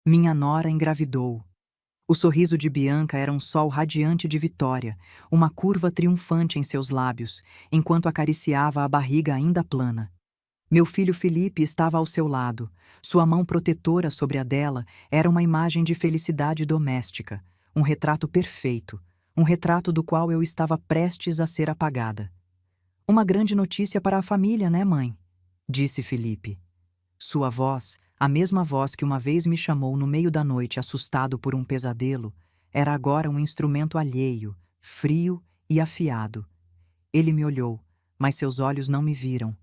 Minha nora engravidou. O sorriso de Bianca era um sol radiante de vitória, uma curva triunfante em seus lábios, enquanto acariciava a barriga ainda plana. Meu filho Felipe estava ao seu lado. Sua mão protetora sobre a dela era uma imagem de felicidade doméstica, um retrato perfeito, um retrato do qual eu estava prestes a ser apagada. Uma grande notícia para a família, né, mãe? Disse Felipe. Sua voz, a mesma voz que uma vez me chamou no meio da noite assustado por um pesadelo, era agora um instrumento alheio, frio e afiado. Ele me olhou, mas seus olhos não me viram.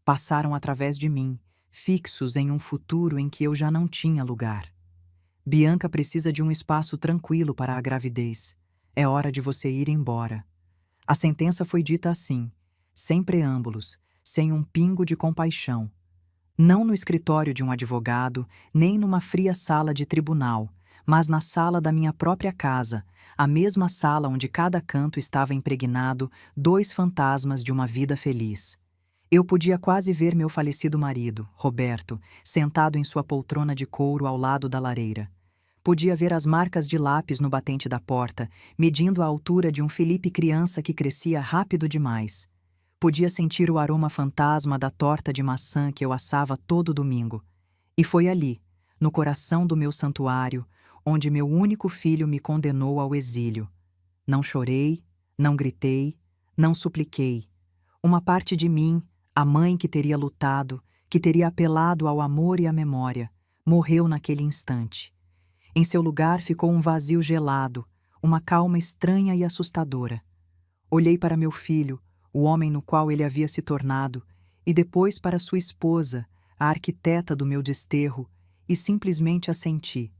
Passaram através de mim, fixos em um futuro em que eu já não tinha lugar. Bianca precisa de um espaço tranquilo para a gravidez. É hora de você ir embora. A sentença foi dita assim, sem preâmbulos, sem um pingo de compaixão. Não no escritório de um advogado, nem numa fria sala de tribunal, mas na sala da minha própria casa, a mesma sala onde cada canto estava impregnado dois fantasmas de uma vida feliz. Eu podia quase ver meu falecido marido, Roberto, sentado em sua poltrona de couro ao lado da lareira. Podia ver as marcas de lápis no batente da porta, medindo a altura de um Felipe criança que crescia rápido demais. Podia sentir o aroma fantasma da torta de maçã que eu assava todo domingo. E foi ali, no coração do meu santuário, onde meu único filho me condenou ao exílio. Não chorei, não gritei, não supliquei. Uma parte de mim, a mãe que teria lutado, que teria apelado ao amor e à memória, morreu naquele instante. Em seu lugar ficou um vazio gelado, uma calma estranha e assustadora. Olhei para meu filho, o homem no qual ele havia se tornado, e depois para sua esposa, a arquiteta do meu desterro, e simplesmente assenti.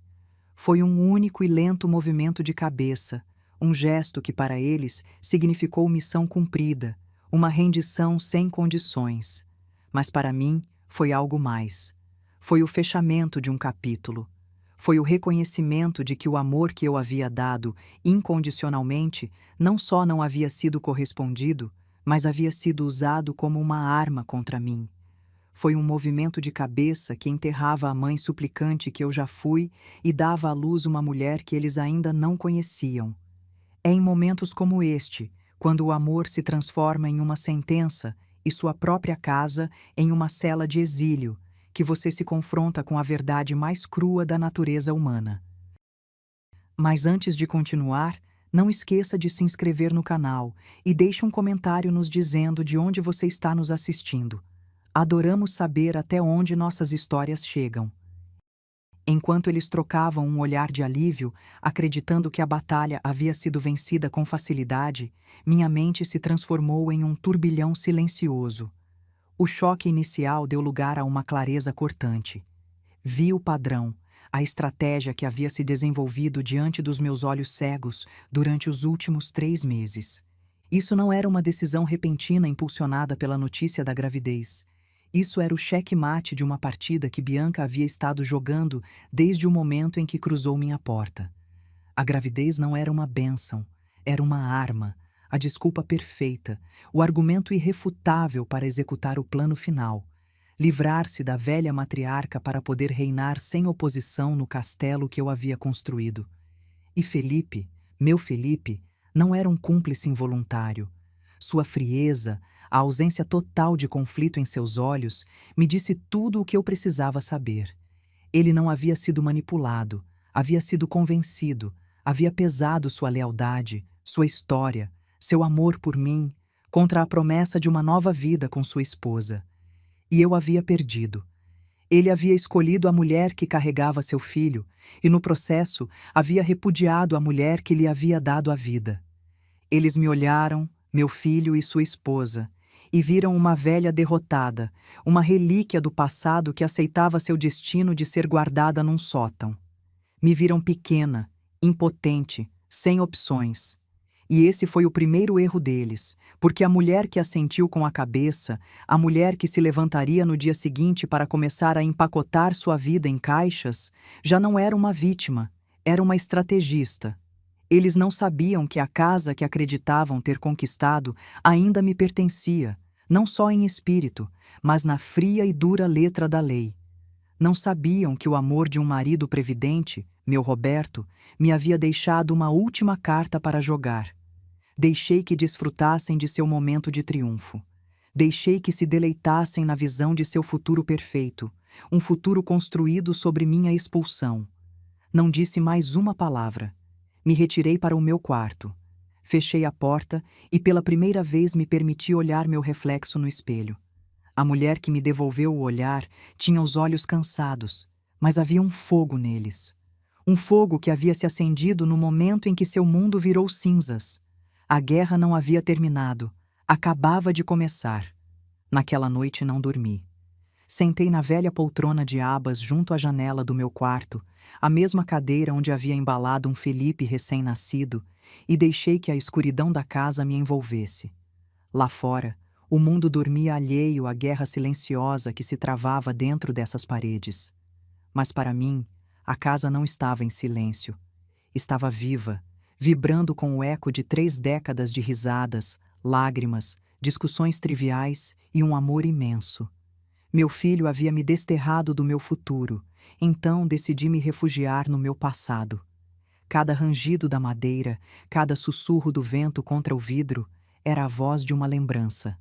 Foi um único e lento movimento de cabeça, um gesto que para eles significou missão cumprida, uma rendição sem condições. Mas para mim foi algo mais. Foi o fechamento de um capítulo. Foi o reconhecimento de que o amor que eu havia dado incondicionalmente não só não havia sido correspondido, mas havia sido usado como uma arma contra mim. Foi um movimento de cabeça que enterrava a mãe suplicante que eu já fui e dava à luz uma mulher que eles ainda não conheciam. É em momentos como este, quando o amor se transforma em uma sentença e sua própria casa em uma cela de exílio, que você se confronta com a verdade mais crua da natureza humana. Mas antes de continuar, não esqueça de se inscrever no canal e deixe um comentário nos dizendo de onde você está nos assistindo. Adoramos saber até onde nossas histórias chegam. Enquanto eles trocavam um olhar de alívio, acreditando que a batalha havia sido vencida com facilidade, minha mente se transformou em um turbilhão silencioso. O choque inicial deu lugar a uma clareza cortante. Vi o padrão, a estratégia que havia se desenvolvido diante dos meus olhos cegos durante os últimos 3 meses. Isso não era uma decisão repentina impulsionada pela notícia da gravidez. Isso era o cheque-mate de uma partida que Bianca havia estado jogando desde o momento em que cruzou minha porta. A gravidez não era uma bênção, era uma arma, a desculpa perfeita, o argumento irrefutável para executar o plano final. Livrar-se da velha matriarca para poder reinar sem oposição no castelo que eu havia construído. E Felipe, meu Felipe, não era um cúmplice involuntário. Sua frieza, a ausência total de conflito em seus olhos, me disse tudo o que eu precisava saber. Ele não havia sido manipulado, havia sido convencido, havia pesado sua lealdade, sua história, seu amor por mim, contra a promessa de uma nova vida com sua esposa. E eu havia perdido. Ele havia escolhido a mulher que carregava seu filho e, no processo, havia repudiado a mulher que lhe havia dado a vida. Eles me olharam, meu filho e sua esposa, e viram uma velha derrotada, uma relíquia do passado que aceitava seu destino de ser guardada num sótão. Me viram pequena, impotente, sem opções. E esse foi o primeiro erro deles, porque a mulher que assentiu com a cabeça, a mulher que se levantaria no dia seguinte para começar a empacotar sua vida em caixas, já não era uma vítima, era uma estrategista. Eles não sabiam que a casa que acreditavam ter conquistado ainda me pertencia, não só em espírito, mas na fria e dura letra da lei. Não sabiam que o amor de um marido previdente, meu Roberto, me havia deixado uma última carta para jogar. Deixei que desfrutassem de seu momento de triunfo. Deixei que se deleitassem na visão de seu futuro perfeito, um futuro construído sobre minha expulsão. Não disse mais uma palavra. Me retirei para o meu quarto. Fechei a porta e pela primeira vez me permiti olhar meu reflexo no espelho. A mulher que me devolveu o olhar tinha os olhos cansados, mas havia um fogo neles. Um fogo que havia se acendido no momento em que seu mundo virou cinzas. A guerra não havia terminado, acabava de começar. Naquela noite não dormi. Sentei na velha poltrona de abas junto à janela do meu quarto, a mesma cadeira onde havia embalado um Felipe recém-nascido, e deixei que a escuridão da casa me envolvesse. Lá fora, o mundo dormia alheio à guerra silenciosa que se travava dentro dessas paredes. Mas para mim, a casa não estava em silêncio. Estava viva, vibrando com o eco de 3 décadas de risadas, lágrimas, discussões triviais e um amor imenso. Meu filho havia me desterrado do meu futuro, então decidi me refugiar no meu passado. Cada rangido da madeira, cada sussurro do vento contra o vidro, era a voz de uma lembrança.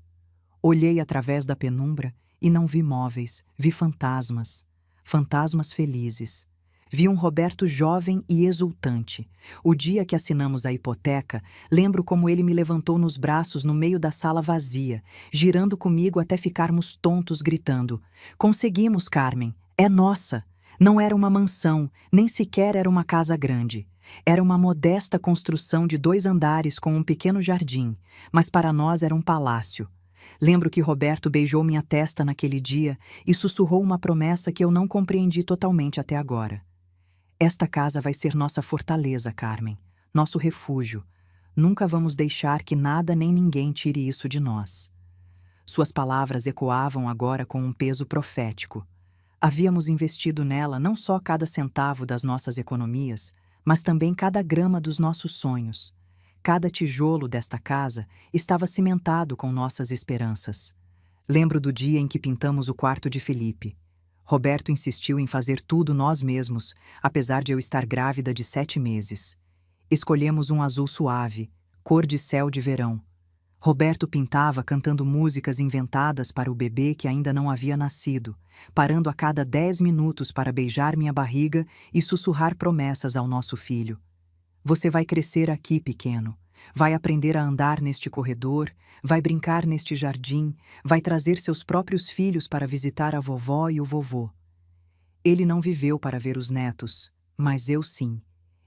Olhei através da penumbra e não vi móveis, vi fantasmas. Fantasmas felizes. Vi um Roberto jovem e exultante. O dia que assinamos a hipoteca, lembro como ele me levantou nos braços no meio da sala vazia, girando comigo até ficarmos tontos, gritando: "Conseguimos, Carmen! É nossa!" Não era uma mansão, nem sequer era uma casa grande. Era uma modesta construção de 2 andares com um pequeno jardim, mas para nós era um palácio. Lembro que Roberto beijou minha testa naquele dia e sussurrou uma promessa que eu não compreendi totalmente até agora. Esta casa vai ser nossa fortaleza, Carmen, nosso refúgio. Nunca vamos deixar que nada nem ninguém tire isso de nós. Suas palavras ecoavam agora com um peso profético. Havíamos investido nela não só cada centavo das nossas economias, mas também cada grama dos nossos sonhos. Cada tijolo desta casa estava cimentado com nossas esperanças. Lembro do dia em que pintamos o quarto de Felipe. Roberto insistiu em fazer tudo nós mesmos, apesar de eu estar grávida de 7 meses. Escolhemos um azul suave, cor de céu de verão. Roberto pintava cantando músicas inventadas para o bebê que ainda não havia nascido, parando a cada 10 minutos para beijar minha barriga e sussurrar promessas ao nosso filho. Você vai crescer aqui, pequeno. Vai aprender a andar neste corredor, vai brincar neste jardim, vai trazer seus próprios filhos para visitar a vovó e o vovô. Ele não viveu para ver os netos, mas eu sim.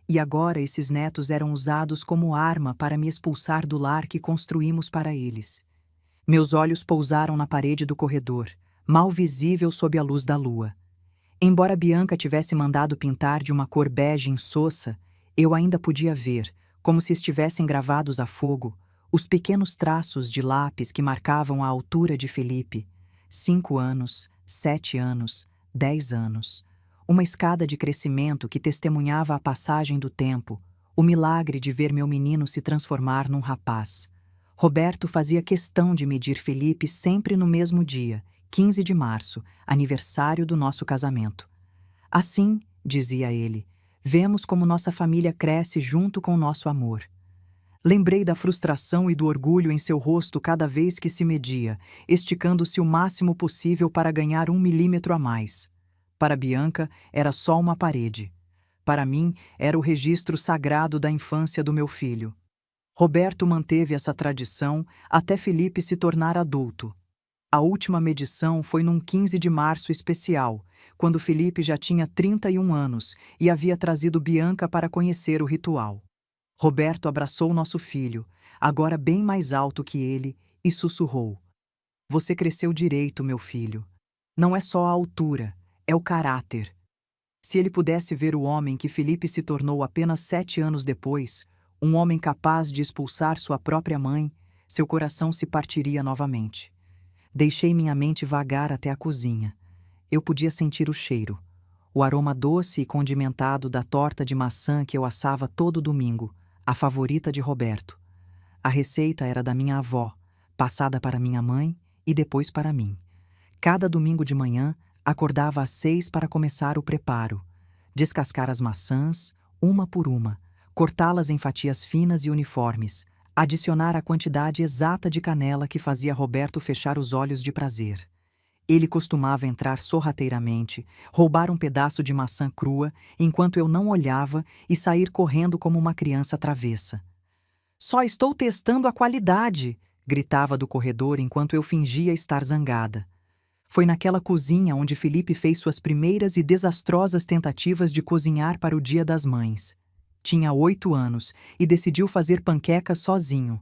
E agora esses netos eram usados como arma para me expulsar do lar que construímos para eles. Meus olhos pousaram na parede do corredor, mal visível sob a luz da lua. Embora Bianca tivesse mandado pintar de uma cor bege insossa, eu ainda podia ver, como se estivessem gravados a fogo, os pequenos traços de lápis que marcavam a altura de Felipe. 5 anos, 7 anos, 10 anos. Uma escada de crescimento que testemunhava a passagem do tempo, o milagre de ver meu menino se transformar num rapaz. Roberto fazia questão de medir Felipe sempre no mesmo dia, 15 de março, aniversário do nosso casamento. Assim, dizia ele, vemos como nossa família cresce junto com nosso amor. Lembrei da frustração e do orgulho em seu rosto cada vez que se media, esticando-se o máximo possível para ganhar 1 milímetro a mais. Para Bianca, era só uma parede. Para mim, era o registro sagrado da infância do meu filho. Roberto manteve essa tradição até Felipe se tornar adulto. A última medição foi num 15 de março especial, quando Felipe já tinha 31 anos e havia trazido Bianca para conhecer o ritual. Roberto abraçou nosso filho, agora bem mais alto que ele, e sussurrou: "Você cresceu direito, meu filho. Não é só a altura, é o caráter." Se ele pudesse ver o homem que Felipe se tornou apenas 7 anos depois, um homem capaz de expulsar sua própria mãe, seu coração se partiria novamente. Deixei minha mente vagar até a cozinha. Eu podia sentir o cheiro, o aroma doce e condimentado da torta de maçã que eu assava todo domingo, a favorita de Roberto. A receita era da minha avó, passada para minha mãe e depois para mim. Cada domingo de manhã, Acordava às 6 para começar o preparo. Descascar as maçãs, uma por uma, cortá-las em fatias finas e uniformes, adicionar a quantidade exata de canela que fazia Roberto fechar os olhos de prazer. Ele costumava entrar sorrateiramente, roubar um pedaço de maçã crua enquanto eu não olhava e sair correndo como uma criança travessa. "Só estou testando a qualidade!" gritava do corredor enquanto eu fingia estar zangada. Foi naquela cozinha onde Felipe fez suas primeiras e desastrosas tentativas de cozinhar para o Dia das Mães. Tinha 8 anos e decidiu fazer panquecas sozinho.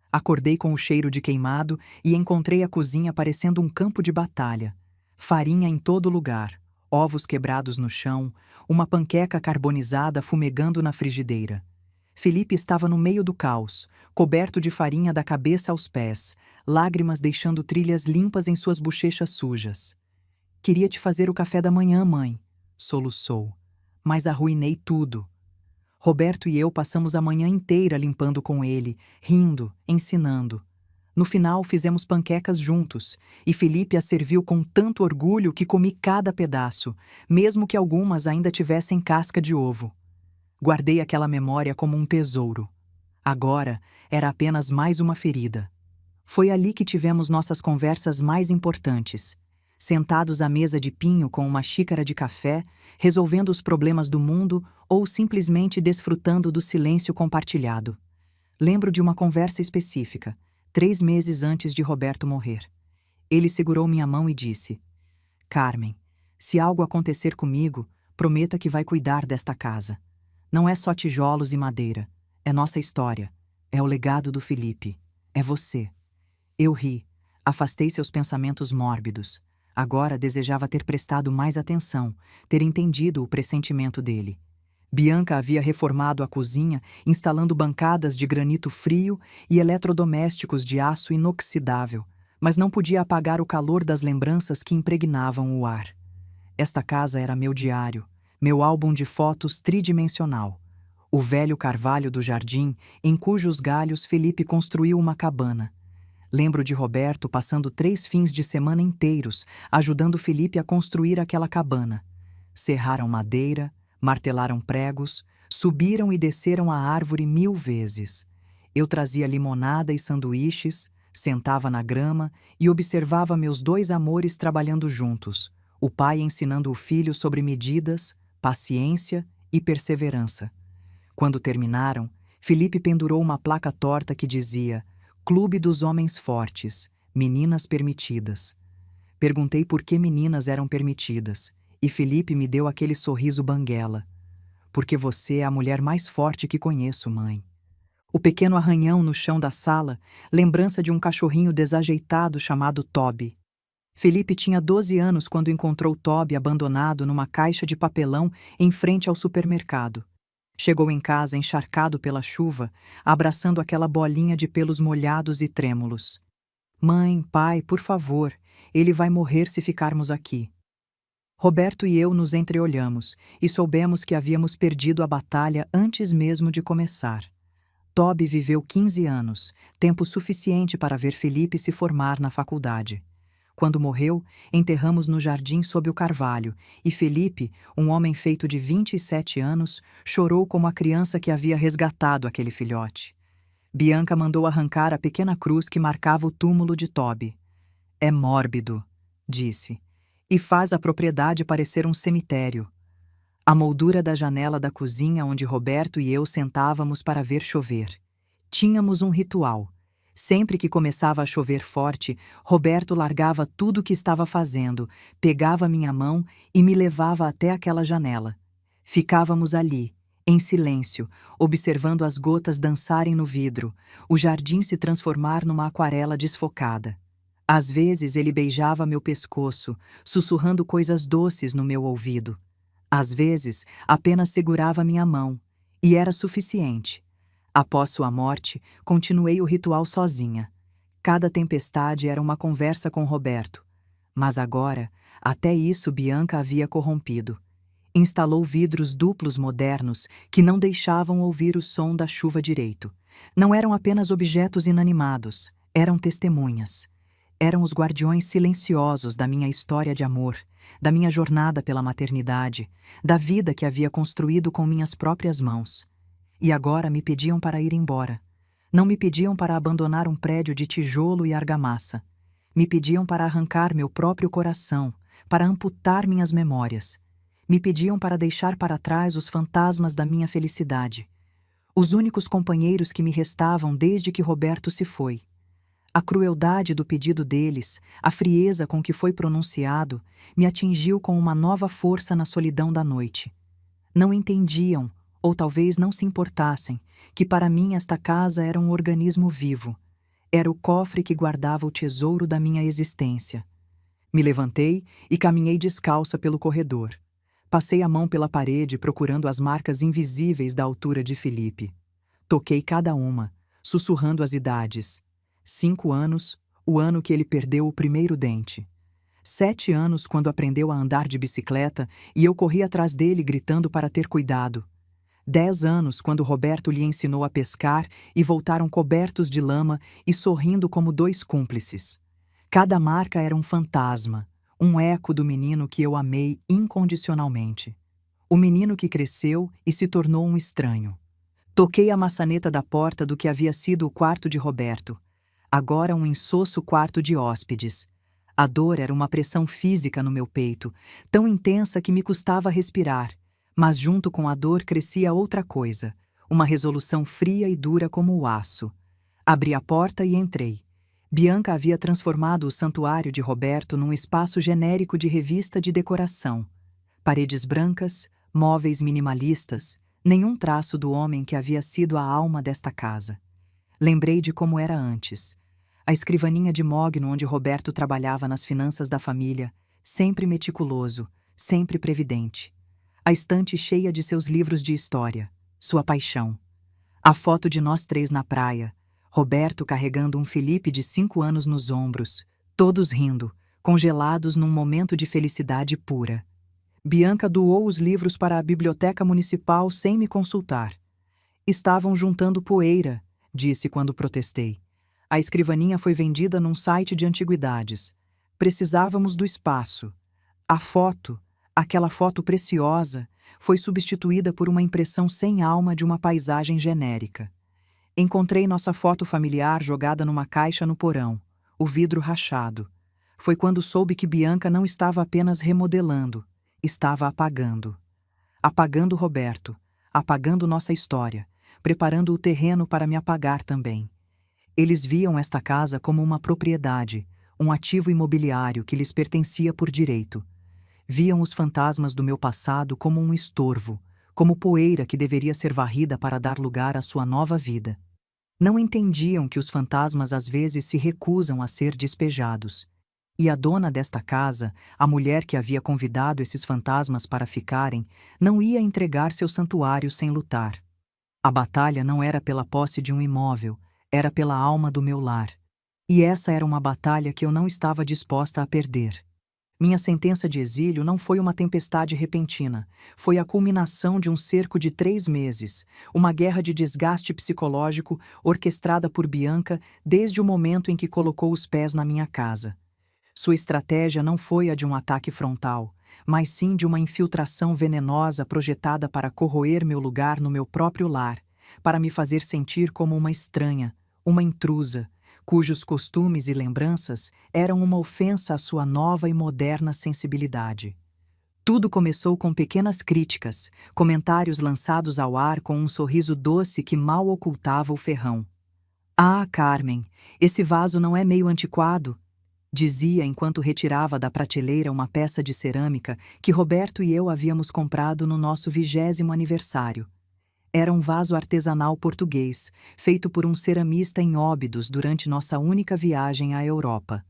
Acordei com o cheiro de queimado e encontrei a cozinha parecendo um campo de batalha. Farinha em todo lugar, ovos quebrados no chão, uma panqueca carbonizada fumegando na frigideira. Felipe estava no meio do caos, coberto de farinha da cabeça aos pés, lágrimas deixando trilhas limpas em suas bochechas sujas. "Queria te fazer o café da manhã, mãe", soluçou. "Mas arruinei tudo." Roberto e eu passamos a manhã inteira limpando com ele, rindo, ensinando. No final, fizemos panquecas juntos, e Felipe as serviu com tanto orgulho que comi cada pedaço, mesmo que algumas ainda tivessem casca de ovo. Guardei aquela memória como um tesouro. Agora, era apenas mais uma ferida. Foi ali que tivemos nossas conversas mais importantes. Sentados à mesa de pinho com uma xícara de café, resolvendo os problemas do mundo ou simplesmente desfrutando do silêncio compartilhado. Lembro de uma conversa específica, 3 meses antes de Roberto morrer. Ele segurou minha mão e disse: "Carmen, se algo acontecer comigo, prometa que vai cuidar desta casa. Não é só tijolos e madeira. É nossa história. É o legado do Felipe. É você." Eu ri. Afastei seus pensamentos mórbidos. Agora desejava ter prestado mais atenção, ter entendido o pressentimento dele. Bianca havia reformado a cozinha, instalando bancadas de granito frio e eletrodomésticos de aço inoxidável, mas não podia apagar o calor das lembranças que impregnavam o ar. Esta casa era meu diário, meu álbum de fotos tridimensional. O velho carvalho do jardim, em cujos galhos Felipe construiu uma cabana. Lembro de Roberto passando 3 fins de semana inteiros, ajudando Felipe a construir aquela cabana. Serraram madeira, martelaram pregos, subiram e desceram a árvore 1000 vezes. Eu trazia limonada e sanduíches, sentava na grama e observava meus 2 amores trabalhando juntos, o pai ensinando o filho sobre medidas, paciência e perseverança. Quando terminaram, Felipe pendurou uma placa torta que dizia: "Clube dos Homens Fortes, Meninas Permitidas." Perguntei por que meninas eram permitidas, e Felipe me deu aquele sorriso banguela. "Porque você é a mulher mais forte que conheço, mãe." O pequeno arranhão no chão da sala, lembrança de um cachorrinho desajeitado chamado Toby. Felipe tinha 12 anos quando encontrou Toby abandonado numa caixa de papelão em frente ao supermercado. Chegou em casa encharcado pela chuva, abraçando aquela bolinha de pelos molhados e trêmulos. "Mãe, pai, por favor, ele vai morrer se ficarmos aqui." Roberto e eu nos entreolhamos e soubemos que havíamos perdido a batalha antes mesmo de começar. Toby viveu 15 anos, tempo suficiente para ver Felipe se formar na faculdade. Quando morreu, enterramos no jardim sob o carvalho, e Felipe, um homem feito de 27 anos, chorou como a criança que havia resgatado aquele filhote. Bianca mandou arrancar a pequena cruz que marcava o túmulo de Toby. "É mórbido", disse, "e faz a propriedade parecer um cemitério." A moldura da janela da cozinha onde Roberto e eu sentávamos para ver chover. Tínhamos um ritual. Sempre que começava a chover forte, Roberto largava tudo o que estava fazendo, pegava minha mão e me levava até aquela janela. Ficávamos ali, em silêncio, observando as gotas dançarem no vidro, o jardim se transformar numa aquarela desfocada. Às vezes ele beijava meu pescoço, sussurrando coisas doces no meu ouvido. Às vezes, apenas segurava minha mão, e era suficiente. Após sua morte, continuei o ritual sozinha. Cada tempestade era uma conversa com Roberto. Mas agora, até isso Bianca havia corrompido. Instalou vidros duplos modernos que não deixavam ouvir o som da chuva direito. Não eram apenas objetos inanimados, eram testemunhas. Eram os guardiões silenciosos da minha história de amor, da minha jornada pela maternidade, da vida que havia construído com minhas próprias mãos. E agora me pediam para ir embora. Não me pediam para abandonar um prédio de tijolo e argamassa. Me pediam para arrancar meu próprio coração, para amputar minhas memórias. Me pediam para deixar para trás os fantasmas da minha felicidade. Os únicos companheiros que me restavam desde que Roberto se foi. A crueldade do pedido deles, a frieza com que foi pronunciado, me atingiu com uma nova força na solidão da noite. Não entendiam, ou talvez não se importassem, que para mim esta casa era um organismo vivo. Era o cofre que guardava o tesouro da minha existência. Me levantei e caminhei descalça pelo corredor. Passei a mão pela parede procurando as marcas invisíveis da altura de Felipe. Toquei cada uma, sussurrando as idades. 5 anos, o ano que ele perdeu o primeiro dente. 7 anos quando aprendeu a andar de bicicleta e eu corri atrás dele gritando para ter cuidado. 10 anos quando Roberto lhe ensinou a pescar e voltaram cobertos de lama e sorrindo como 2 cúmplices. Cada marca era um fantasma, um eco do menino que eu amei incondicionalmente. O menino que cresceu e se tornou um estranho. Toquei a maçaneta da porta do que havia sido o quarto de Roberto. Agora um insosso quarto de hóspedes. A dor era uma pressão física no meu peito, tão intensa que me custava respirar, mas junto com a dor crescia outra coisa, uma resolução fria e dura como o aço. Abri a porta e entrei. Bianca havia transformado o santuário de Roberto num espaço genérico de revista de decoração. Paredes brancas, móveis minimalistas, nenhum traço do homem que havia sido a alma desta casa. Lembrei de como era antes. A escrivaninha de mogno onde Roberto trabalhava nas finanças da família, sempre meticuloso, sempre previdente. A estante cheia de seus livros de história, sua paixão. A foto de nós 3 na praia, Roberto carregando um Felipe de 5 anos nos ombros, todos rindo, congelados num momento de felicidade pura. Bianca doou os livros para a biblioteca municipal sem me consultar. Estavam juntando poeira, disse quando protestei. A escrivaninha foi vendida num site de antiguidades. Precisávamos do espaço. A foto, aquela foto preciosa, foi substituída por uma impressão sem alma de uma paisagem genérica. Encontrei nossa foto familiar jogada numa caixa no porão, o vidro rachado. Foi quando soube que Bianca não estava apenas remodelando, estava apagando. Apagando Roberto, apagando nossa história, preparando o terreno para me apagar também. Eles viam esta casa como uma propriedade, um ativo imobiliário que lhes pertencia por direito. Viam os fantasmas do meu passado como um estorvo, como poeira que deveria ser varrida para dar lugar à sua nova vida. Não entendiam que os fantasmas às vezes se recusam a ser despejados. E a dona desta casa, a mulher que havia convidado esses fantasmas para ficarem, não ia entregar seu santuário sem lutar. A batalha não era pela posse de um imóvel, era pela alma do meu lar. E essa era uma batalha que eu não estava disposta a perder. Minha sentença de exílio não foi uma tempestade repentina, foi a culminação de um cerco de 3 meses, uma guerra de desgaste psicológico orquestrada por Bianca desde o momento em que colocou os pés na minha casa. Sua estratégia não foi a de um ataque frontal, mas sim de uma infiltração venenosa projetada para corroer meu lugar no meu próprio lar, para me fazer sentir como uma estranha, uma intrusa, cujos costumes e lembranças eram uma ofensa à sua nova e moderna sensibilidade. Tudo começou com pequenas críticas, comentários lançados ao ar com um sorriso doce que mal ocultava o ferrão. "Ah, Carmen, esse vaso não é meio antiquado?", dizia enquanto retirava da prateleira uma peça de cerâmica que Roberto e eu havíamos comprado no nosso 20º aniversário. Era um vaso artesanal português, feito por um ceramista em Óbidos durante nossa única viagem à Europa.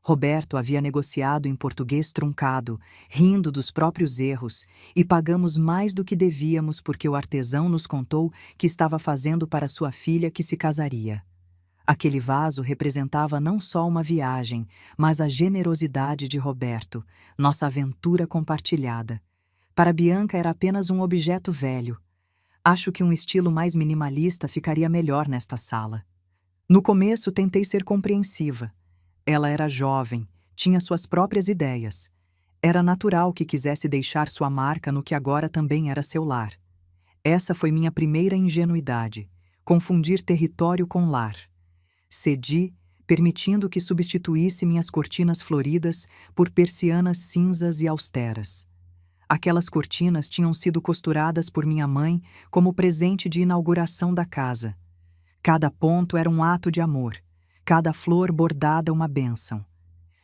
Roberto havia negociado em português truncado, rindo dos próprios erros, e pagamos mais do que devíamos porque o artesão nos contou que estava fazendo para sua filha que se casaria. Aquele vaso representava não só uma viagem, mas a generosidade de Roberto, nossa aventura compartilhada. Para Bianca era apenas um objeto velho. Acho que um estilo mais minimalista ficaria melhor nesta sala. No começo tentei ser compreensiva. Ela era jovem, tinha suas próprias ideias. Era natural que quisesse deixar sua marca no que agora também era seu lar. Essa foi minha primeira ingenuidade, confundir território com lar. Cedi, permitindo que substituísse minhas cortinas floridas por persianas cinzas e austeras. Aquelas cortinas tinham sido costuradas por minha mãe como presente de inauguração da casa. Cada ponto era um ato de amor, cada flor bordada uma bênção.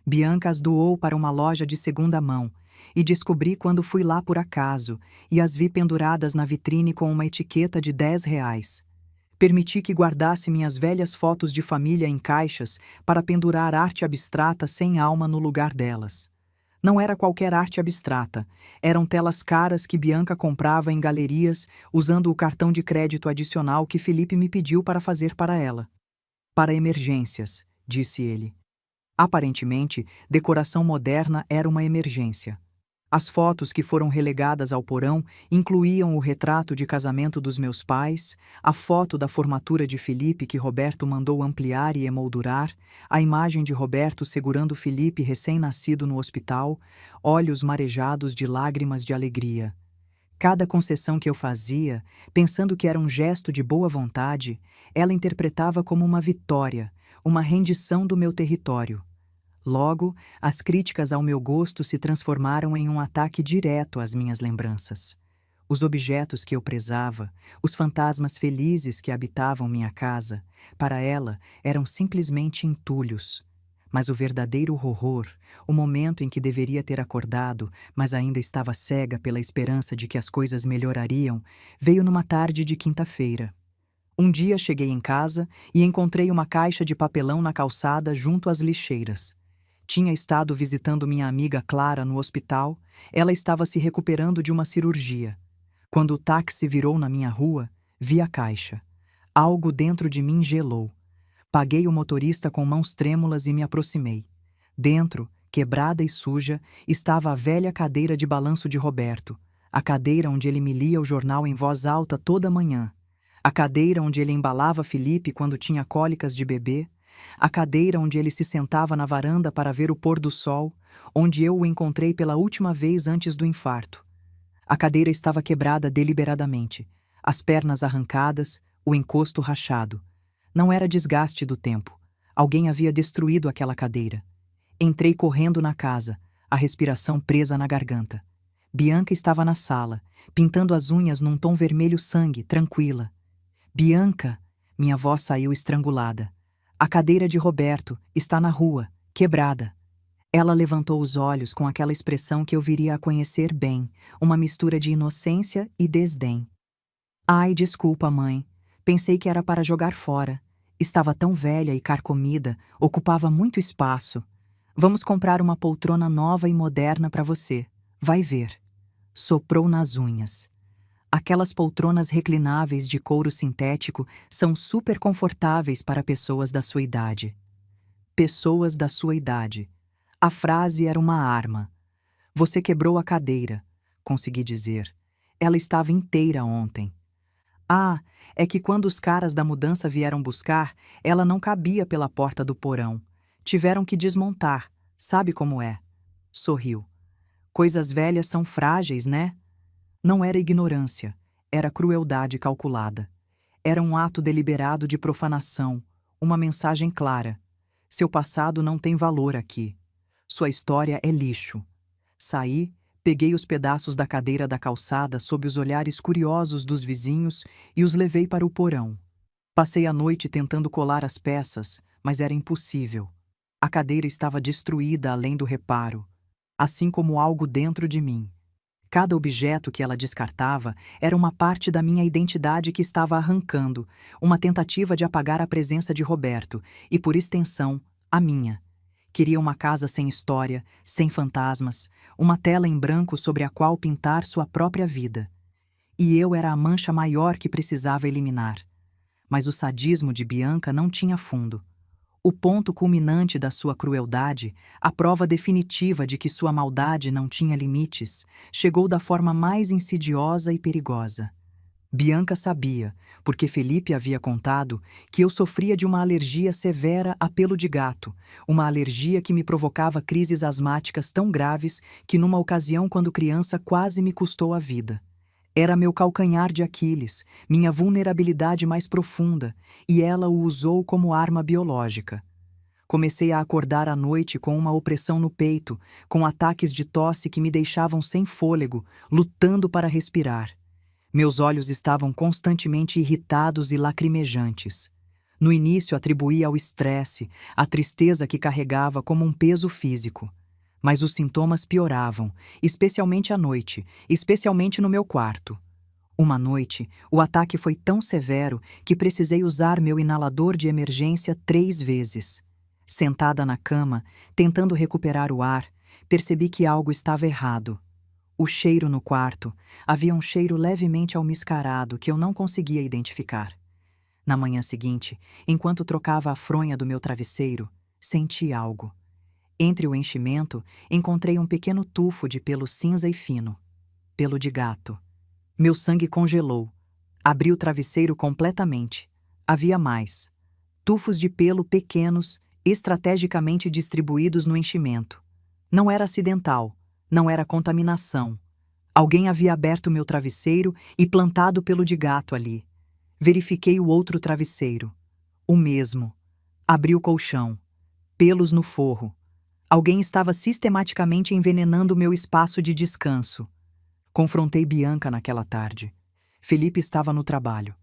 Bianca as doou para uma loja de segunda mão, e descobri quando fui lá por acaso, e as vi penduradas na vitrine com uma etiqueta de R$ 10. Permiti que guardasse minhas velhas fotos de família em caixas para pendurar arte abstrata sem alma no lugar delas. Não era qualquer arte abstrata, eram telas caras que Bianca comprava em galerias usando o cartão de crédito adicional que Felipe me pediu para fazer para ela. Para emergências, disse ele. Aparentemente, decoração moderna era uma emergência. As fotos que foram relegadas ao porão incluíam o retrato de casamento dos meus pais, a foto da formatura de Felipe que Roberto mandou ampliar e emoldurar, a imagem de Roberto segurando Felipe recém-nascido no hospital, olhos marejados de lágrimas de alegria. Cada concessão que eu fazia, pensando que era um gesto de boa vontade, ela interpretava como uma vitória, uma rendição do meu território. Logo, as críticas ao meu gosto se transformaram em um ataque direto às minhas lembranças. Os objetos que eu prezava, os fantasmas felizes que habitavam minha casa, para ela eram simplesmente entulhos. Mas o verdadeiro horror, o momento em que deveria ter acordado, mas ainda estava cega pela esperança de que as coisas melhorariam, veio numa tarde de quinta-feira. Um dia cheguei em casa e encontrei uma caixa de papelão na calçada junto às lixeiras. Tinha estado visitando minha amiga Clara no hospital, ela estava se recuperando de uma cirurgia. Quando o táxi virou na minha rua, vi a caixa. Algo dentro de mim gelou. Paguei o motorista com mãos trêmulas e me aproximei. Dentro, quebrada e suja, estava a velha cadeira de balanço de Roberto, a cadeira onde ele me lia o jornal em voz alta toda manhã, a cadeira onde ele embalava Felipe quando tinha cólicas de bebê, a cadeira onde ele se sentava na varanda para ver o pôr do sol, onde eu o encontrei pela última vez antes do infarto. A cadeira estava quebrada deliberadamente, as pernas arrancadas, o encosto rachado. Não era desgaste do tempo. Alguém havia destruído aquela cadeira. Entrei correndo na casa, a respiração presa na garganta. Bianca estava na sala, pintando as unhas num tom vermelho sangue, tranquila. Bianca! Minha voz saiu estrangulada. A cadeira de Roberto está na rua, quebrada. Ela levantou os olhos com aquela expressão que eu viria a conhecer bem, uma mistura de inocência e desdém. Ai, desculpa, mãe. Pensei que era para jogar fora. Estava tão velha e carcomida, ocupava muito espaço. Vamos comprar uma poltrona nova e moderna para você. Vai ver. Soprou nas unhas. Aquelas poltronas reclináveis de couro sintético são super confortáveis para pessoas da sua idade. Pessoas da sua idade. A frase era uma arma. Você quebrou a cadeira, consegui dizer. Ela estava inteira ontem. Ah, é que quando os caras da mudança vieram buscar, ela não cabia pela porta do porão. Tiveram que desmontar, sabe como é? Sorriu. Coisas velhas são frágeis, né? Não era ignorância, era crueldade calculada. Era um ato deliberado de profanação, uma mensagem clara. Seu passado não tem valor aqui. Sua história é lixo. Saí, peguei os pedaços da cadeira da calçada sob os olhares curiosos dos vizinhos e os levei para o porão. Passei a noite tentando colar as peças, mas era impossível. A cadeira estava destruída além do reparo, assim como algo dentro de mim. Cada objeto que ela descartava era uma parte da minha identidade que estava arrancando, uma tentativa de apagar a presença de Roberto e, por extensão, a minha. Queria uma casa sem história, sem fantasmas, uma tela em branco sobre a qual pintar sua própria vida. E eu era a mancha maior que precisava eliminar. Mas o sadismo de Bianca não tinha fundo. O ponto culminante da sua crueldade, a prova definitiva de que sua maldade não tinha limites, chegou da forma mais insidiosa e perigosa. Bianca sabia, porque Felipe havia contado, que eu sofria de uma alergia severa a pelo de gato, uma alergia que me provocava crises asmáticas tão graves que numa ocasião quando criança quase me custou a vida. Era meu calcanhar de Aquiles, minha vulnerabilidade mais profunda, e ela o usou como arma biológica. Comecei a acordar à noite com uma opressão no peito, com ataques de tosse que me deixavam sem fôlego, lutando para respirar. Meus olhos estavam constantemente irritados e lacrimejantes. No início atribuía ao estresse, à tristeza que carregava como um peso físico. Mas os sintomas pioravam, especialmente à noite, especialmente no meu quarto. Uma noite, o ataque foi tão severo que precisei usar meu inalador de emergência 3 vezes. Sentada na cama, tentando recuperar o ar, percebi que algo estava errado. O cheiro no quarto, havia um cheiro levemente almiscarado que eu não conseguia identificar. Na manhã seguinte, enquanto trocava a fronha do meu travesseiro, senti algo. Entre o enchimento, encontrei um pequeno tufo de pelo cinza e fino. Pelo de gato. Meu sangue congelou. Abri o travesseiro completamente. Havia mais. Tufos de pelo pequenos, estrategicamente distribuídos no enchimento. Não era acidental. Não era contaminação. Alguém havia aberto meu travesseiro e plantado pelo de gato ali. Verifiquei o outro travesseiro. O mesmo. Abri o colchão. Pelos no forro. Alguém estava sistematicamente envenenando meu espaço de descanso. Confrontei Bianca naquela tarde. Felipe estava no trabalho.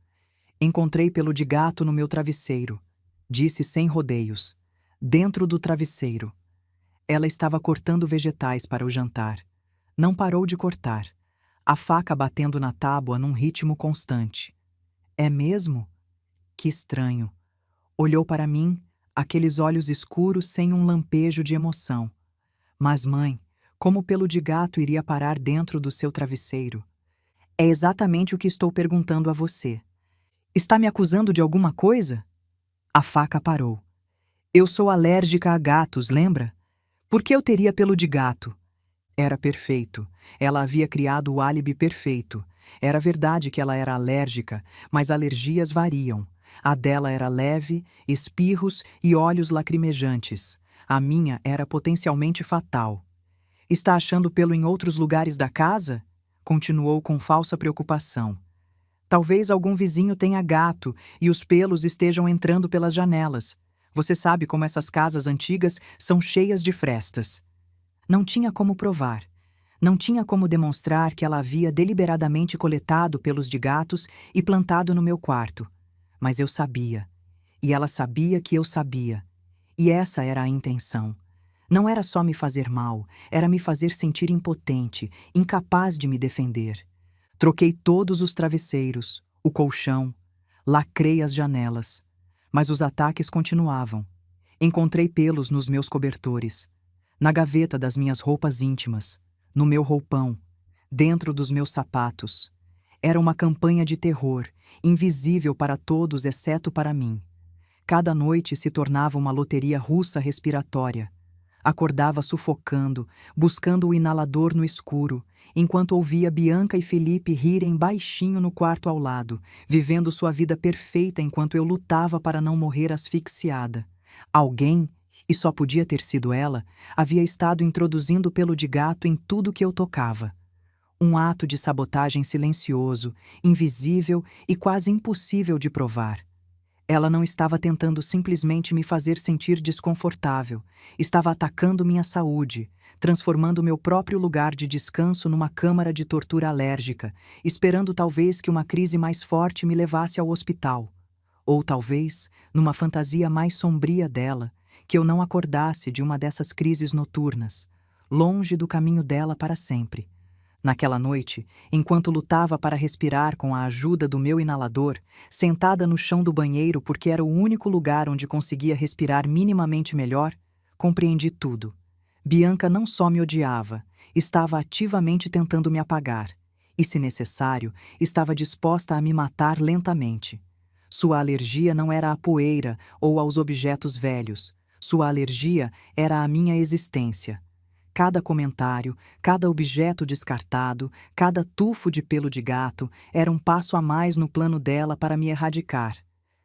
Encontrei pelo de gato no meu travesseiro. Disse sem rodeios. Dentro do travesseiro. Ela estava cortando vegetais para o jantar. Não parou de cortar, a faca batendo na tábua num ritmo constante. É mesmo? Que estranho. Olhou para mim, aqueles olhos escuros sem um lampejo de emoção. Mas, mãe, como o pelo de gato iria parar dentro do seu travesseiro? É exatamente o que estou perguntando a você. Está me acusando de alguma coisa? A faca parou. Eu sou alérgica a gatos, lembra? Por que eu teria pelo de gato? Era perfeito. Ela havia criado o álibi perfeito. Era verdade que ela era alérgica, mas alergias variam. A dela era leve, espirros e olhos lacrimejantes. A minha era potencialmente fatal. Está achando pelo em outros lugares da casa? Continuou com falsa preocupação. Talvez algum vizinho tenha gato e os pelos estejam entrando pelas janelas. Você sabe como essas casas antigas são cheias de frestas. Não tinha como provar. Não tinha como demonstrar que ela havia deliberadamente coletado pelos de gatos e plantado no meu quarto. Mas eu sabia. E ela sabia que eu sabia. E essa era a intenção. Não era só me fazer mal, era me fazer sentir impotente, incapaz de me defender. Troquei todos os travesseiros, o colchão, lacrei as janelas. Mas os ataques continuavam. Encontrei pelos nos meus cobertores, na gaveta das minhas roupas íntimas, no meu roupão, dentro dos meus sapatos. Era uma campanha de terror, invisível para todos exceto para mim. Cada noite se tornava uma loteria russa respiratória. Acordava sufocando, buscando o inalador no escuro, enquanto ouvia Bianca e Felipe rirem baixinho no quarto ao lado, vivendo sua vida perfeita enquanto eu lutava para não morrer asfixiada. Alguém, e só podia ter sido ela, havia estado introduzindo pelo de gato em tudo que eu tocava. Um ato de sabotagem silencioso, invisível e quase impossível de provar. Ela não estava tentando simplesmente me fazer sentir desconfortável, estava atacando minha saúde, transformando meu próprio lugar de descanso numa câmara de tortura alérgica, esperando talvez que uma crise mais forte me levasse ao hospital. Ou talvez, numa fantasia mais sombria dela, que eu não acordasse de uma dessas crises noturnas, longe do caminho dela para sempre. Naquela noite, enquanto lutava para respirar com a ajuda do meu inalador, sentada no chão do banheiro porque era o único lugar onde conseguia respirar minimamente melhor, compreendi tudo. Bianca não só me odiava, estava ativamente tentando me apagar, e, se necessário, estava disposta a me matar lentamente. Sua alergia não era à poeira ou aos objetos velhos. Sua alergia era à minha existência. Cada comentário, cada objeto descartado, cada tufo de pelo de gato era um passo a mais no plano dela para me erradicar.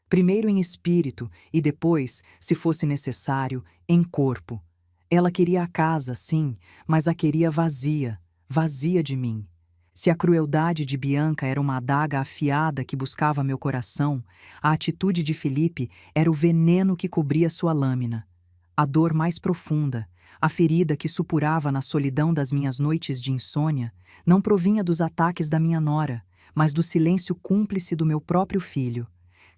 Primeiro em espírito e depois, se fosse necessário, em corpo. Ela queria a casa, sim, mas a queria vazia, vazia de mim. Se a crueldade de Bianca era uma adaga afiada que buscava meu coração, a atitude de Felipe era o veneno que cobria sua lâmina. A dor mais profunda, a ferida que supurava na solidão das minhas noites de insônia, não provinha dos ataques da minha nora, mas do silêncio cúmplice do meu próprio filho.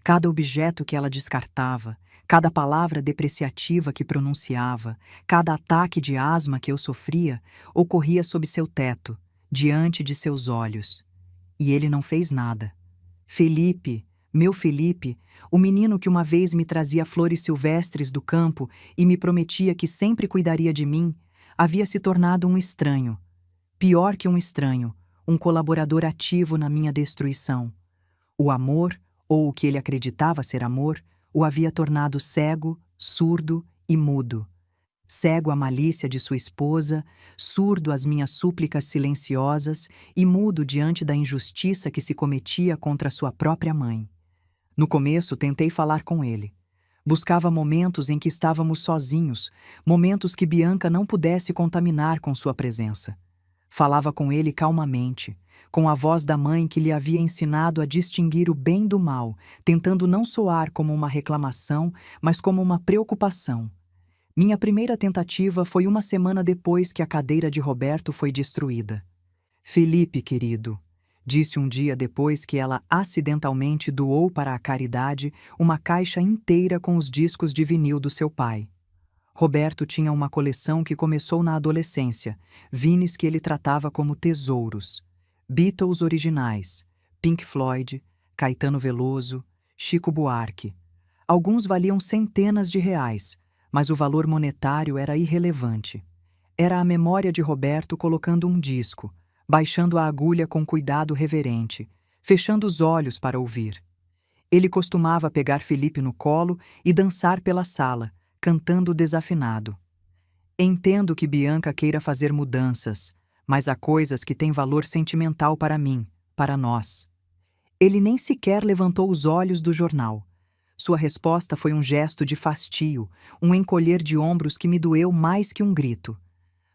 Cada objeto que ela descartava, cada palavra depreciativa que pronunciava, cada ataque de asma que eu sofria, ocorria sob seu teto, diante de seus olhos. E ele não fez nada. Felipe, meu Felipe, o menino que uma vez me trazia flores silvestres do campo e me prometia que sempre cuidaria de mim, havia se tornado um estranho. Pior que um estranho, um colaborador ativo na minha destruição. O amor, ou o que ele acreditava ser amor, o havia tornado cego, surdo e mudo. Cego à malícia de sua esposa, surdo às minhas súplicas silenciosas e mudo diante da injustiça que se cometia contra sua própria mãe. No começo, tentei falar com ele. Buscava momentos em que estávamos sozinhos, momentos que Bianca não pudesse contaminar com sua presença. Falava com ele calmamente, com a voz da mãe que lhe havia ensinado a distinguir o bem do mal, tentando não soar como uma reclamação, mas como uma preocupação. Minha primeira tentativa foi uma semana depois que a cadeira de Roberto foi destruída. Felipe, querido, disse um dia depois que ela acidentalmente doou para a caridade uma caixa inteira com os discos de vinil do seu pai. Roberto tinha uma coleção que começou na adolescência, vinis que ele tratava como tesouros. Beatles originais, Pink Floyd, Caetano Veloso, Chico Buarque. Alguns valiam centenas de reais, mas o valor monetário era irrelevante. Era a memória de Roberto colocando um disco, baixando a agulha com cuidado reverente, fechando os olhos para ouvir. Ele costumava pegar Felipe no colo e dançar pela sala, cantando desafinado. Entendo que Bianca queira fazer mudanças, mas há coisas que têm valor sentimental para mim, para nós. Ele nem sequer levantou os olhos do jornal. Sua resposta foi um gesto de fastio, um encolher de ombros que me doeu mais que um grito.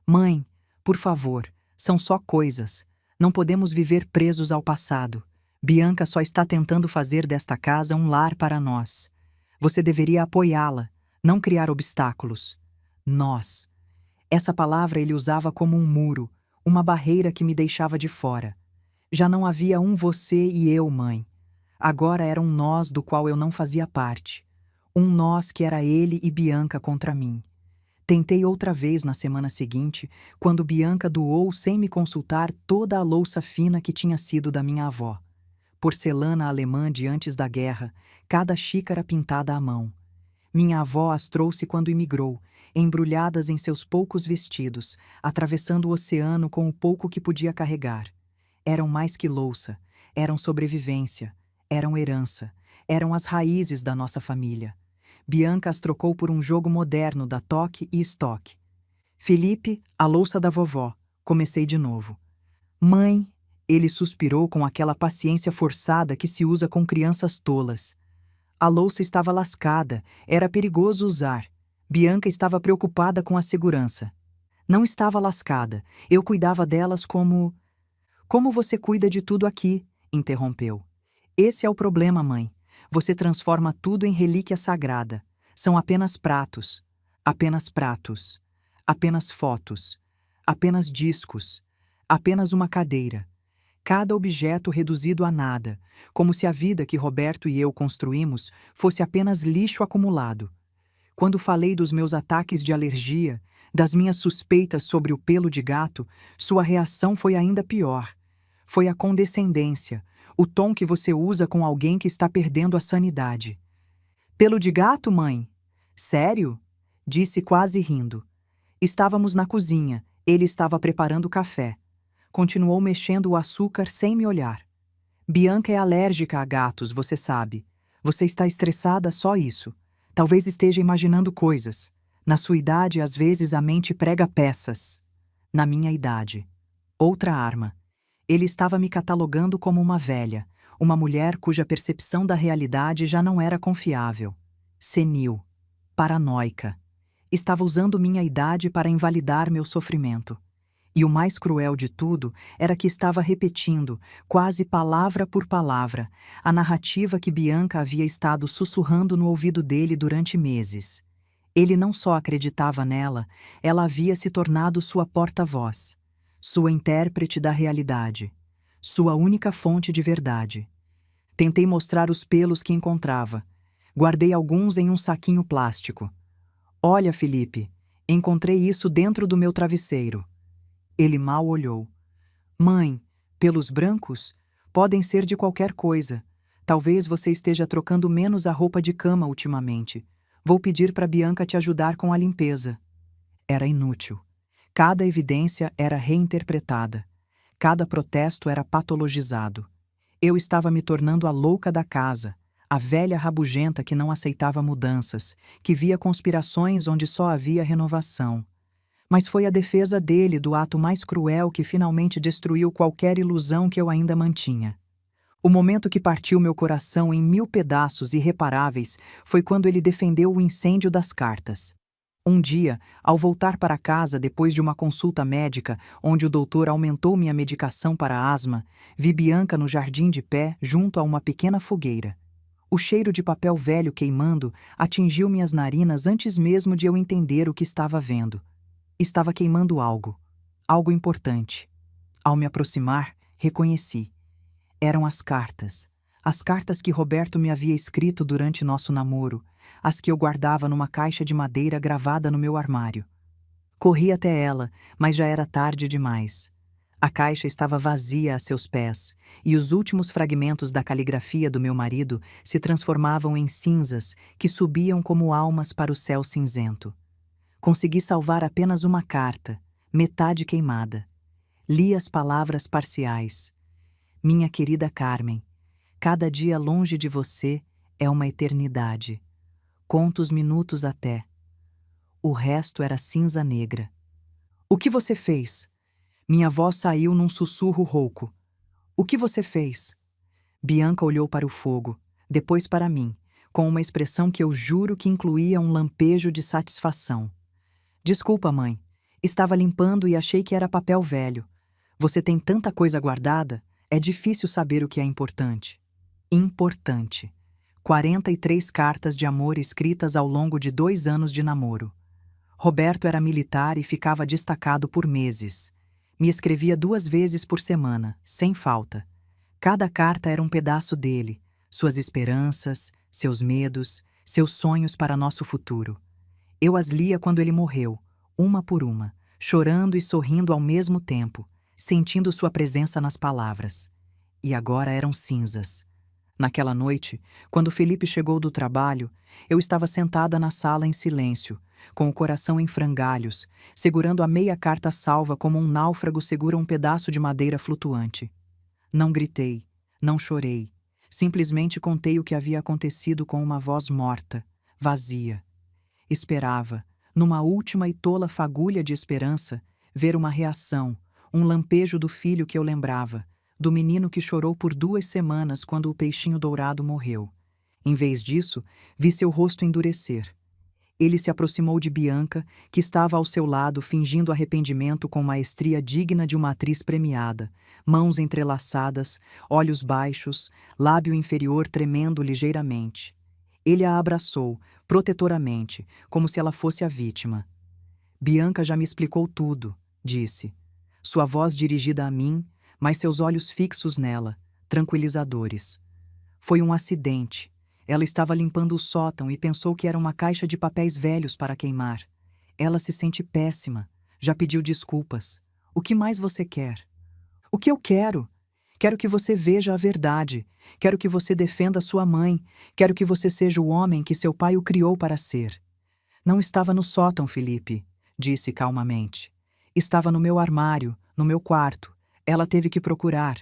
Mãe, por favor, são só coisas. Não podemos viver presos ao passado. Bianca só está tentando fazer desta casa um lar para nós. Você deveria apoiá-la, não criar obstáculos. Nós. Essa palavra ele usava como um muro, uma barreira que me deixava de fora. Já não havia um você e eu, mãe. Agora era um nós do qual eu não fazia parte. Um nós que era ele e Bianca contra mim. Tentei outra vez na semana seguinte, quando Bianca doou sem me consultar toda a louça fina que tinha sido da minha avó. Porcelana alemã de antes da guerra, cada xícara pintada à mão. Minha avó as trouxe quando imigrou, embrulhadas em seus poucos vestidos, atravessando o oceano com o pouco que podia carregar. Eram mais que louça, eram sobrevivência, eram herança, eram as raízes da nossa família. Bianca as trocou por um jogo moderno da toque e estoque. Felipe, a louça da vovó. Comecei de novo. Mãe, ele suspirou com aquela paciência forçada que se usa com crianças tolas. A louça estava lascada, era perigoso usar. Bianca estava preocupada com a segurança. Não estava lascada, eu cuidava delas como... Como você cuida de tudo aqui, interrompeu. Esse é o problema, mãe. Você transforma tudo em relíquia sagrada. São apenas pratos. Apenas pratos. Apenas fotos. Apenas discos. Apenas uma cadeira. Cada objeto reduzido a nada, como se a vida que Roberto e eu construímos fosse apenas lixo acumulado. Quando falei dos meus ataques de alergia, das minhas suspeitas sobre o pelo de gato, sua reação foi ainda pior. Foi a condescendência, o tom que você usa com alguém que está perdendo a sanidade. Pelo de gato, mãe? Sério? Disse quase rindo. Estávamos na cozinha, ele estava preparando café. Continuou mexendo o açúcar sem me olhar. Bianca é alérgica a gatos, você sabe. Você está estressada, só isso. Talvez esteja imaginando coisas. Na sua idade, às vezes, a mente prega peças. Na minha idade. Outra arma. Ele estava me catalogando como uma velha, uma mulher cuja percepção da realidade já não era confiável. Senil. Paranoica. Estava usando minha idade para invalidar meu sofrimento. E o mais cruel de tudo era que estava repetindo, quase palavra por palavra, a narrativa que Bianca havia estado sussurrando no ouvido dele durante meses. Ele não só acreditava nela, ela havia se tornado sua porta-voz, sua intérprete da realidade, sua única fonte de verdade. Tentei mostrar os pelos que encontrava. Guardei alguns em um saquinho plástico. Olha, Felipe, encontrei isso dentro do meu travesseiro. Ele mal olhou. Mãe, pelos brancos? Podem ser de qualquer coisa. Talvez você esteja trocando menos a roupa de cama ultimamente. Vou pedir para Bianca te ajudar com a limpeza. Era inútil. Cada evidência era reinterpretada. Cada protesto era patologizado. Eu estava me tornando a louca da casa, a velha rabugenta que não aceitava mudanças, que via conspirações onde só havia renovação. Mas foi a defesa dele do ato mais cruel que finalmente destruiu qualquer ilusão que eu ainda mantinha. O momento que partiu meu coração em 1000 pedaços irreparáveis foi quando ele defendeu o incêndio das cartas. Um dia, ao voltar para casa depois de uma consulta médica, onde o doutor aumentou minha medicação para asma, vi Bianca no jardim de pé, junto a uma pequena fogueira. O cheiro de papel velho queimando atingiu minhas narinas antes mesmo de eu entender o que estava vendo. Estava queimando algo. Algo importante. Ao me aproximar, reconheci. Eram as cartas. As cartas que Roberto me havia escrito durante nosso namoro, as que eu guardava numa caixa de madeira gravada no meu armário. Corri até ela, mas já era tarde demais. A caixa estava vazia a seus pés, e os últimos fragmentos da caligrafia do meu marido se transformavam em cinzas que subiam como almas para o céu cinzento. Consegui salvar apenas uma carta, metade queimada. Li as palavras parciais. Minha querida Carmen, cada dia longe de você é uma eternidade. Conto os minutos até. O resto era cinza negra. O que você fez? Minha voz saiu num sussurro rouco. O que você fez? Bianca olhou para o fogo, depois para mim, com uma expressão que eu juro que incluía um lampejo de satisfação. Desculpa, mãe. Estava limpando e achei que era papel velho. Você tem tanta coisa guardada, é difícil saber o que é importante. Importante. 43 cartas de amor escritas ao longo de 2 anos de namoro. Roberto era militar e ficava destacado por meses. Me escrevia 2 vezes por semana, sem falta. Cada carta era um pedaço dele, suas esperanças, seus medos, seus sonhos para nosso futuro. Eu as lia quando ele morreu, uma por uma, chorando e sorrindo ao mesmo tempo, sentindo sua presença nas palavras. E agora eram cinzas. Naquela noite, quando Felipe chegou do trabalho, eu estava sentada na sala em silêncio, com o coração em frangalhos, segurando a meia carta salva como um náufrago segura um pedaço de madeira flutuante. Não gritei, não chorei, simplesmente contei o que havia acontecido com uma voz morta, vazia. Esperava, numa última e tola fagulha de esperança, ver uma reação, um lampejo do filho que eu lembrava, do menino que chorou por 2 semanas quando o peixinho dourado morreu. Em vez disso, vi seu rosto endurecer. Ele se aproximou de Bianca, que estava ao seu lado fingindo arrependimento com maestria digna de uma atriz premiada, mãos entrelaçadas, olhos baixos, lábio inferior tremendo ligeiramente. Ele a abraçou, protetoramente, como se ela fosse a vítima. Bianca já me explicou tudo, disse. Sua voz dirigida a mim, mas seus olhos fixos nela, tranquilizadores. Foi um acidente. Ela estava limpando o sótão e pensou que era uma caixa de papéis velhos para queimar. Ela se sente péssima. Já pediu desculpas. O que mais você quer? O que eu quero? Quero que você veja a verdade. Quero que você defenda sua mãe. Quero que você seja o homem que seu pai o criou para ser. Não estava no sótão, Felipe, disse calmamente. Estava no meu armário, no meu quarto. Ela teve que procurar.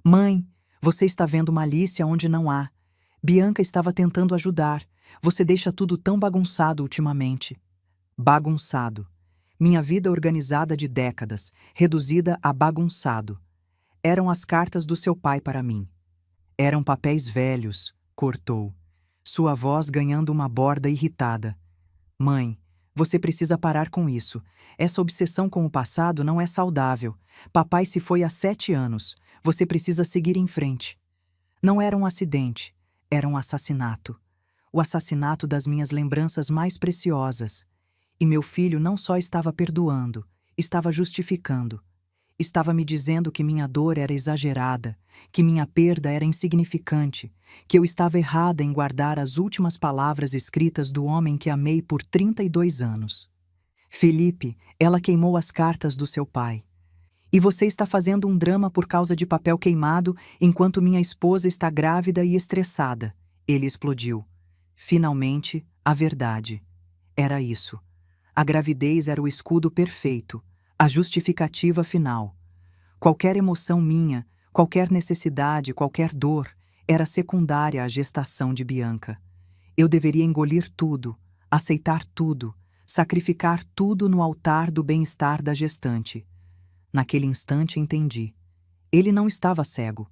Mãe, você está vendo malícia onde não há. Bianca estava tentando ajudar. Você deixa tudo tão bagunçado ultimamente. Bagunçado. Minha vida organizada de décadas, reduzida a bagunçado. Eram as cartas do seu pai para mim. Eram papéis velhos, cortou. Sua voz ganhando uma borda irritada. Mãe, você precisa parar com isso. Essa obsessão com o passado não é saudável. Papai se foi há 7 anos. Você precisa seguir em frente. Não era um acidente, era um assassinato. O assassinato das minhas lembranças mais preciosas. E meu filho não só estava perdoando, estava justificando. Estava me dizendo que minha dor era exagerada, que minha perda era insignificante, que eu estava errada em guardar as últimas palavras escritas do homem que amei por 32 anos. Felipe, ela queimou as cartas do seu pai. E você está fazendo um drama por causa de papel queimado, enquanto minha esposa está grávida e estressada. Ele explodiu. Finalmente, a verdade. Era isso. A gravidez era o escudo perfeito, a justificativa final. Qualquer emoção minha, qualquer necessidade, qualquer dor, era secundária à gestação de Bianca. Eu deveria engolir tudo, aceitar tudo, sacrificar tudo no altar do bem-estar da gestante. Naquele instante entendi. Ele não estava cego.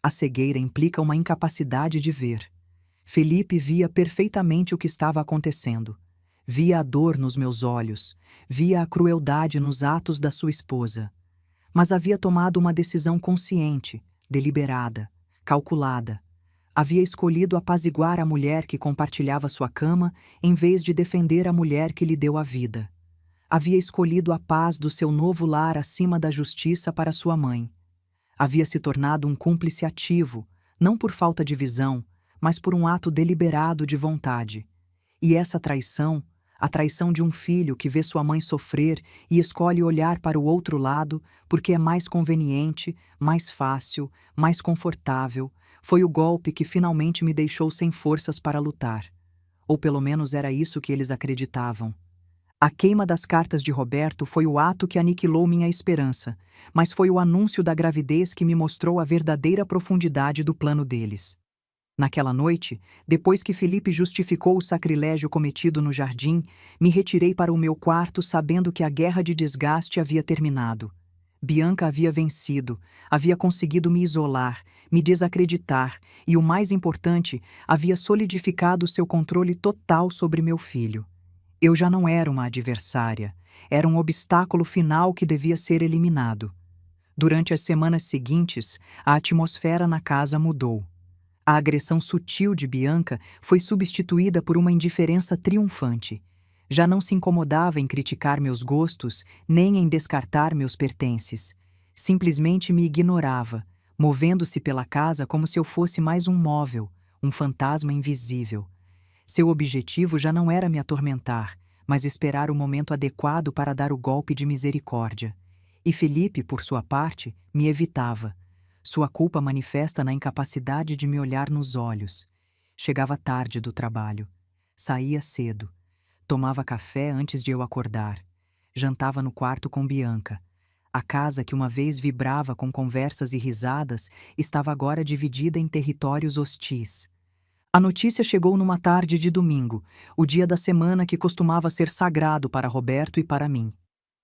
A cegueira implica uma incapacidade de ver. Felipe via perfeitamente o que estava acontecendo. Via a dor nos meus olhos, via a crueldade nos atos da sua esposa. Mas havia tomado uma decisão consciente, deliberada, calculada. Havia escolhido apaziguar a mulher que compartilhava sua cama em vez de defender a mulher que lhe deu a vida. Havia escolhido a paz do seu novo lar acima da justiça para sua mãe. Havia se tornado um cúmplice ativo, não por falta de visão, mas por um ato deliberado de vontade. E essa traição, a traição de um filho que vê sua mãe sofrer e escolhe olhar para o outro lado porque é mais conveniente, mais fácil, mais confortável, foi o golpe que finalmente me deixou sem forças para lutar. Ou pelo menos era isso que eles acreditavam. A queima das cartas de Roberto foi o ato que aniquilou minha esperança, mas foi o anúncio da gravidez que me mostrou a verdadeira profundidade do plano deles. Naquela noite, depois que Felipe justificou o sacrilégio cometido no jardim, me retirei para o meu quarto sabendo que a guerra de desgaste havia terminado. Bianca havia vencido, havia conseguido me isolar, me desacreditar e, o mais importante, havia solidificado seu controle total sobre meu filho. Eu já não era uma adversária, era um obstáculo final que devia ser eliminado. Durante as semanas seguintes, a atmosfera na casa mudou. A agressão sutil de Bianca foi substituída por uma indiferença triunfante. Já não se incomodava em criticar meus gostos, nem em descartar meus pertences. Simplesmente me ignorava, movendo-se pela casa como se eu fosse mais um móvel, um fantasma invisível. Seu objetivo já não era me atormentar, mas esperar o momento adequado para dar o golpe de misericórdia. E Felipe, por sua parte, me evitava. Sua culpa manifesta na incapacidade de me olhar nos olhos. Chegava tarde do trabalho. Saía cedo. Tomava café antes de eu acordar. Jantava no quarto com Bianca. A casa que uma vez vibrava com conversas e risadas estava agora dividida em territórios hostis. A notícia chegou numa tarde de domingo, o dia da semana que costumava ser sagrado para Roberto e para mim.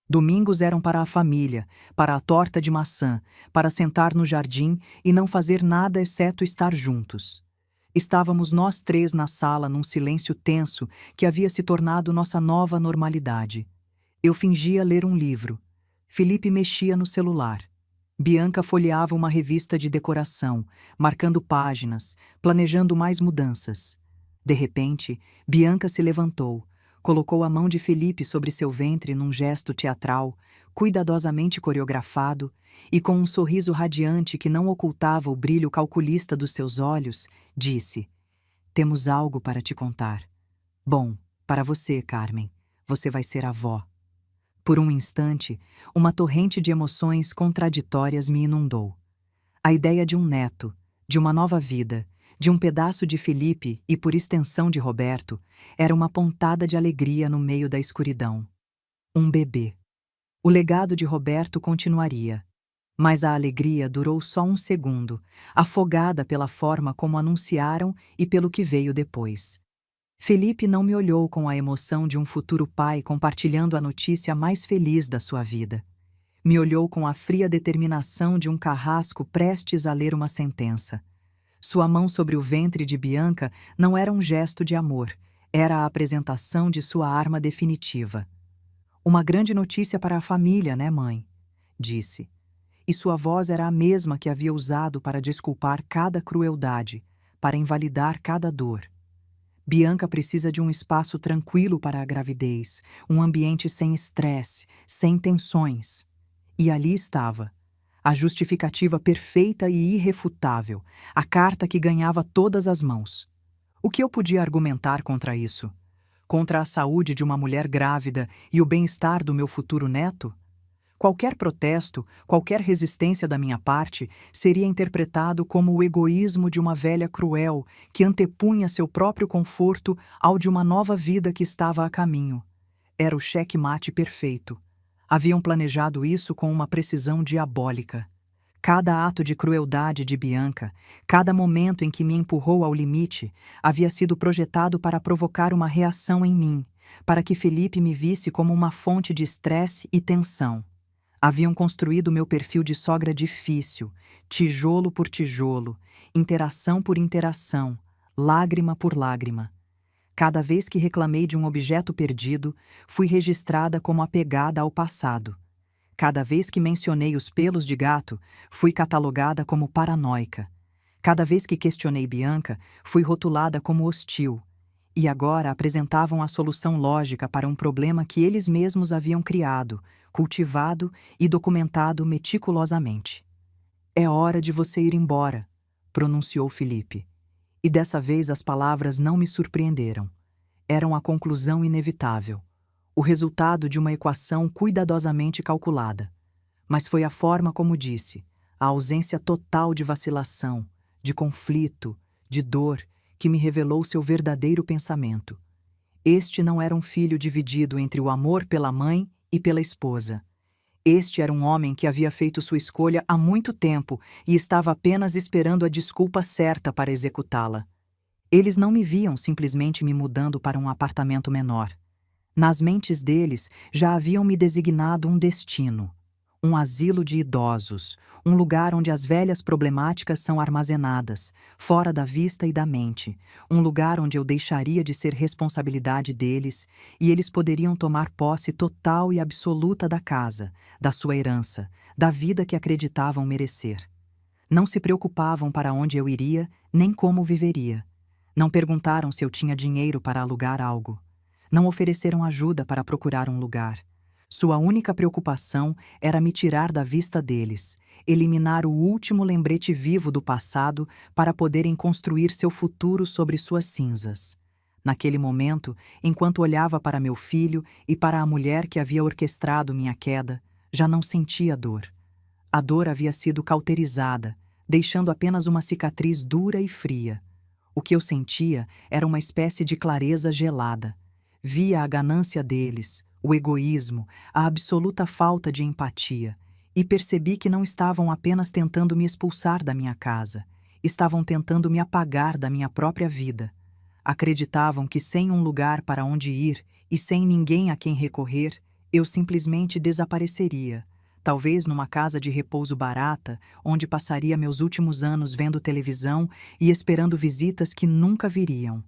Domingos eram para a família, para a torta de maçã, para sentar no jardim e não fazer nada exceto estar juntos. Estávamos nós três na sala num silêncio tenso que havia se tornado nossa nova normalidade. Eu fingia ler um livro. Felipe mexia no celular. Bianca folheava uma revista de decoração, marcando páginas, planejando mais mudanças. De repente, Bianca se levantou, colocou a mão de Felipe sobre seu ventre num gesto teatral, cuidadosamente coreografado, e com um sorriso radiante que não ocultava o brilho calculista dos seus olhos, disse: "Temos algo para te contar. Bom, para você, Carmen, você vai ser avó." Por um instante, uma torrente de emoções contraditórias me inundou. A ideia de um neto, de uma nova vida, de um pedaço de Felipe e, por extensão, de Roberto, era uma pontada de alegria no meio da escuridão. Um bebê. O legado de Roberto continuaria. Mas a alegria durou só um segundo, afogada pela forma como anunciaram e pelo que veio depois. Felipe não me olhou com a emoção de um futuro pai compartilhando a notícia mais feliz da sua vida. Me olhou com a fria determinação de um carrasco prestes a ler uma sentença. Sua mão sobre o ventre de Bianca não era um gesto de amor, era a apresentação de sua arma definitiva. Uma grande notícia para a família, né, mãe? Disse. E sua voz era a mesma que havia usado para desculpar cada crueldade, para invalidar cada dor. Bianca precisa de um espaço tranquilo para a gravidez, um ambiente sem estresse, sem tensões. E ali estava, a justificativa perfeita e irrefutável, a carta que ganhava todas as mãos. O que eu podia argumentar contra isso? Contra a saúde de uma mulher grávida e o bem-estar do meu futuro neto? Qualquer protesto, qualquer resistência da minha parte seria interpretado como o egoísmo de uma velha cruel que antepunha seu próprio conforto ao de uma nova vida que estava a caminho. Era o xeque-mate perfeito. Haviam planejado isso com uma precisão diabólica. Cada ato de crueldade de Bianca, cada momento em que me empurrou ao limite, havia sido projetado para provocar uma reação em mim, para que Felipe me visse como uma fonte de estresse e tensão. Haviam construído meu perfil de sogra difícil, tijolo por tijolo, interação por interação, lágrima por lágrima. Cada vez que reclamei de um objeto perdido, fui registrada como apegada ao passado. Cada vez que mencionei os pelos de gato, fui catalogada como paranoica. Cada vez que questionei Bianca, fui rotulada como hostil. E agora apresentavam a solução lógica para um problema que eles mesmos haviam criado, cultivado e documentado meticulosamente. "É hora de você ir embora", pronunciou Felipe. E dessa vez as palavras não me surpreenderam. Eram a conclusão inevitável, o resultado de uma equação cuidadosamente calculada. Mas foi a forma como disse, a ausência total de vacilação, de conflito, de dor, que me revelou seu verdadeiro pensamento. Este não era um filho dividido entre o amor pela mãe e pela esposa. Este era um homem que havia feito sua escolha há muito tempo e estava apenas esperando a desculpa certa para executá-la. Eles não me viam simplesmente me mudando para um apartamento menor. Nas mentes deles já haviam me designado um destino. Um asilo de idosos, um lugar onde as velhas problemáticas são armazenadas, fora da vista e da mente, um lugar onde eu deixaria de ser responsabilidade deles e eles poderiam tomar posse total e absoluta da casa, da sua herança, da vida que acreditavam merecer. Não se preocupavam para onde eu iria, nem como viveria. Não perguntaram se eu tinha dinheiro para alugar algo. Não ofereceram ajuda para procurar um lugar. Sua única preocupação era me tirar da vista deles, eliminar o último lembrete vivo do passado para poderem construir seu futuro sobre suas cinzas. Naquele momento, enquanto olhava para meu filho e para a mulher que havia orquestrado minha queda, já não sentia dor. A dor havia sido cauterizada, deixando apenas uma cicatriz dura e fria. O que eu sentia era uma espécie de clareza gelada. Via a ganância deles, o egoísmo, a absoluta falta de empatia, e percebi que não estavam apenas tentando me expulsar da minha casa, estavam tentando me apagar da minha própria vida. Acreditavam que sem um lugar para onde ir e sem ninguém a quem recorrer, eu simplesmente desapareceria, talvez numa casa de repouso barata, onde passaria meus últimos anos vendo televisão e esperando visitas que nunca viriam.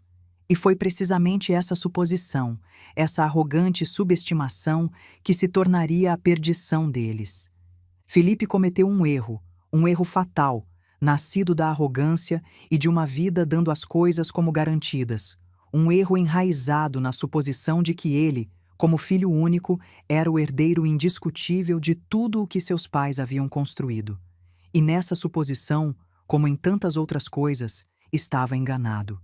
E foi precisamente essa suposição, essa arrogante subestimação, que se tornaria a perdição deles. Felipe cometeu um erro fatal, nascido da arrogância e de uma vida dando as coisas como garantidas. Um erro enraizado na suposição de que ele, como filho único, era o herdeiro indiscutível de tudo o que seus pais haviam construído. E nessa suposição, como em tantas outras coisas, estava enganado.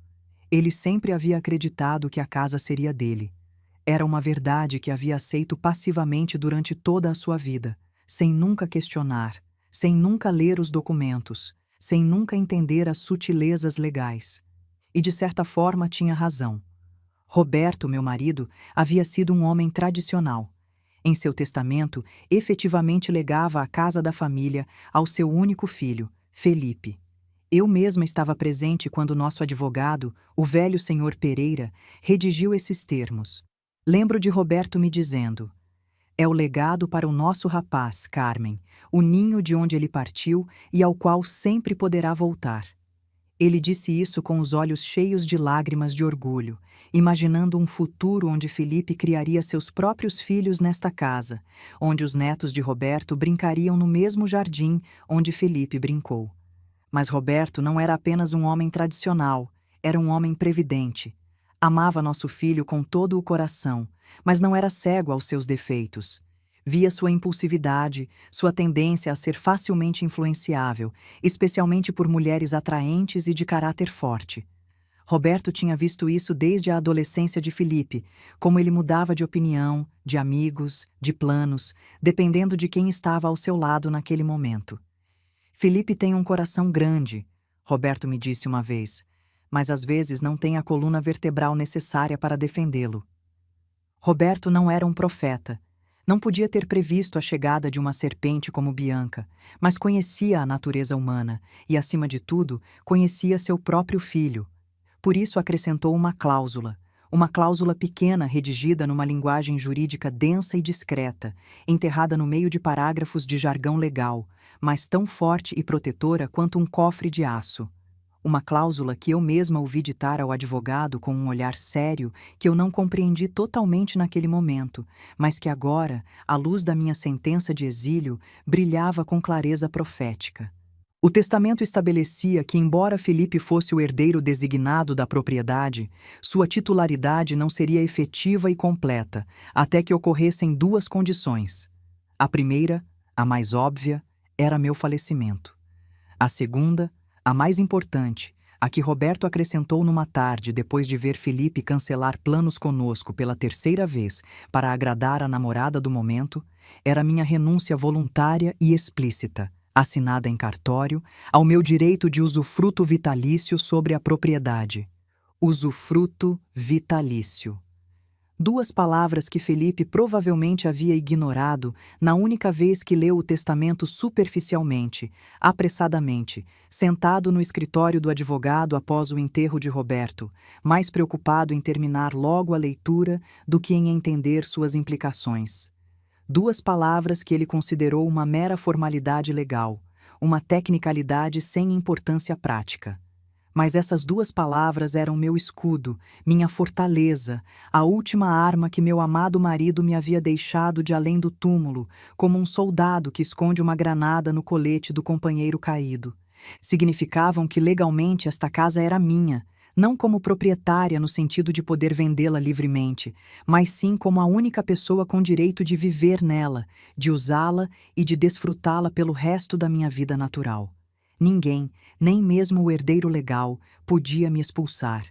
Ele sempre havia acreditado que a casa seria dele. Era uma verdade que havia aceito passivamente durante toda a sua vida, sem nunca questionar, sem nunca ler os documentos, sem nunca entender as sutilezas legais. E de certa forma tinha razão. Roberto, meu marido, havia sido um homem tradicional. Em seu testamento, efetivamente legava a casa da família ao seu único filho, Felipe. Eu mesma estava presente quando nosso advogado, o velho senhor Pereira, redigiu esses termos. Lembro de Roberto me dizendo: é o legado para o nosso rapaz, Carmen, o ninho de onde ele partiu e ao qual sempre poderá voltar. Ele disse isso com os olhos cheios de lágrimas de orgulho, imaginando um futuro onde Felipe criaria seus próprios filhos nesta casa, onde os netos de Roberto brincariam no mesmo jardim onde Felipe brincou. Mas Roberto não era apenas um homem tradicional, era um homem previdente. Amava nosso filho com todo o coração, mas não era cego aos seus defeitos. Via sua impulsividade, sua tendência a ser facilmente influenciável, especialmente por mulheres atraentes e de caráter forte. Roberto tinha visto isso desde a adolescência de Felipe, como ele mudava de opinião, de amigos, de planos, dependendo de quem estava ao seu lado naquele momento. Felipe tem um coração grande, Roberto me disse uma vez, mas às vezes não tem a coluna vertebral necessária para defendê-lo. Roberto não era um profeta. Não podia ter previsto a chegada de uma serpente como Bianca, mas conhecia a natureza humana e, acima de tudo, conhecia seu próprio filho. Por isso acrescentou uma cláusula pequena redigida numa linguagem jurídica densa e discreta, enterrada no meio de parágrafos de jargão legal, mas tão forte e protetora quanto um cofre de aço. Uma cláusula que eu mesma ouvi ditar ao advogado com um olhar sério que eu não compreendi totalmente naquele momento, mas que agora, à luz da minha sentença de exílio, brilhava com clareza profética. O testamento estabelecia que, embora Felipe fosse o herdeiro designado da propriedade, sua titularidade não seria efetiva e completa, até que ocorressem duas condições. A primeira, a mais óbvia, era meu falecimento. A segunda, a mais importante, a que Roberto acrescentou numa tarde depois de ver Felipe cancelar planos conosco pela terceira vez para agradar a namorada do momento, era minha renúncia voluntária e explícita, assinada em cartório, ao meu direito de usufruto vitalício sobre a propriedade. Usufruto vitalício. Duas palavras que Felipe provavelmente havia ignorado na única vez que leu o testamento superficialmente, apressadamente, sentado no escritório do advogado após o enterro de Roberto, mais preocupado em terminar logo a leitura do que em entender suas implicações. Duas palavras que ele considerou uma mera formalidade legal, uma tecnicalidade sem importância prática. Mas essas duas palavras eram meu escudo, minha fortaleza, a última arma que meu amado marido me havia deixado de além do túmulo, como um soldado que esconde uma granada no colete do companheiro caído. Significavam que legalmente esta casa era minha, não como proprietária no sentido de poder vendê-la livremente, mas sim como a única pessoa com direito de viver nela, de usá-la e de desfrutá-la pelo resto da minha vida natural. Ninguém, nem mesmo o herdeiro legal, podia me expulsar.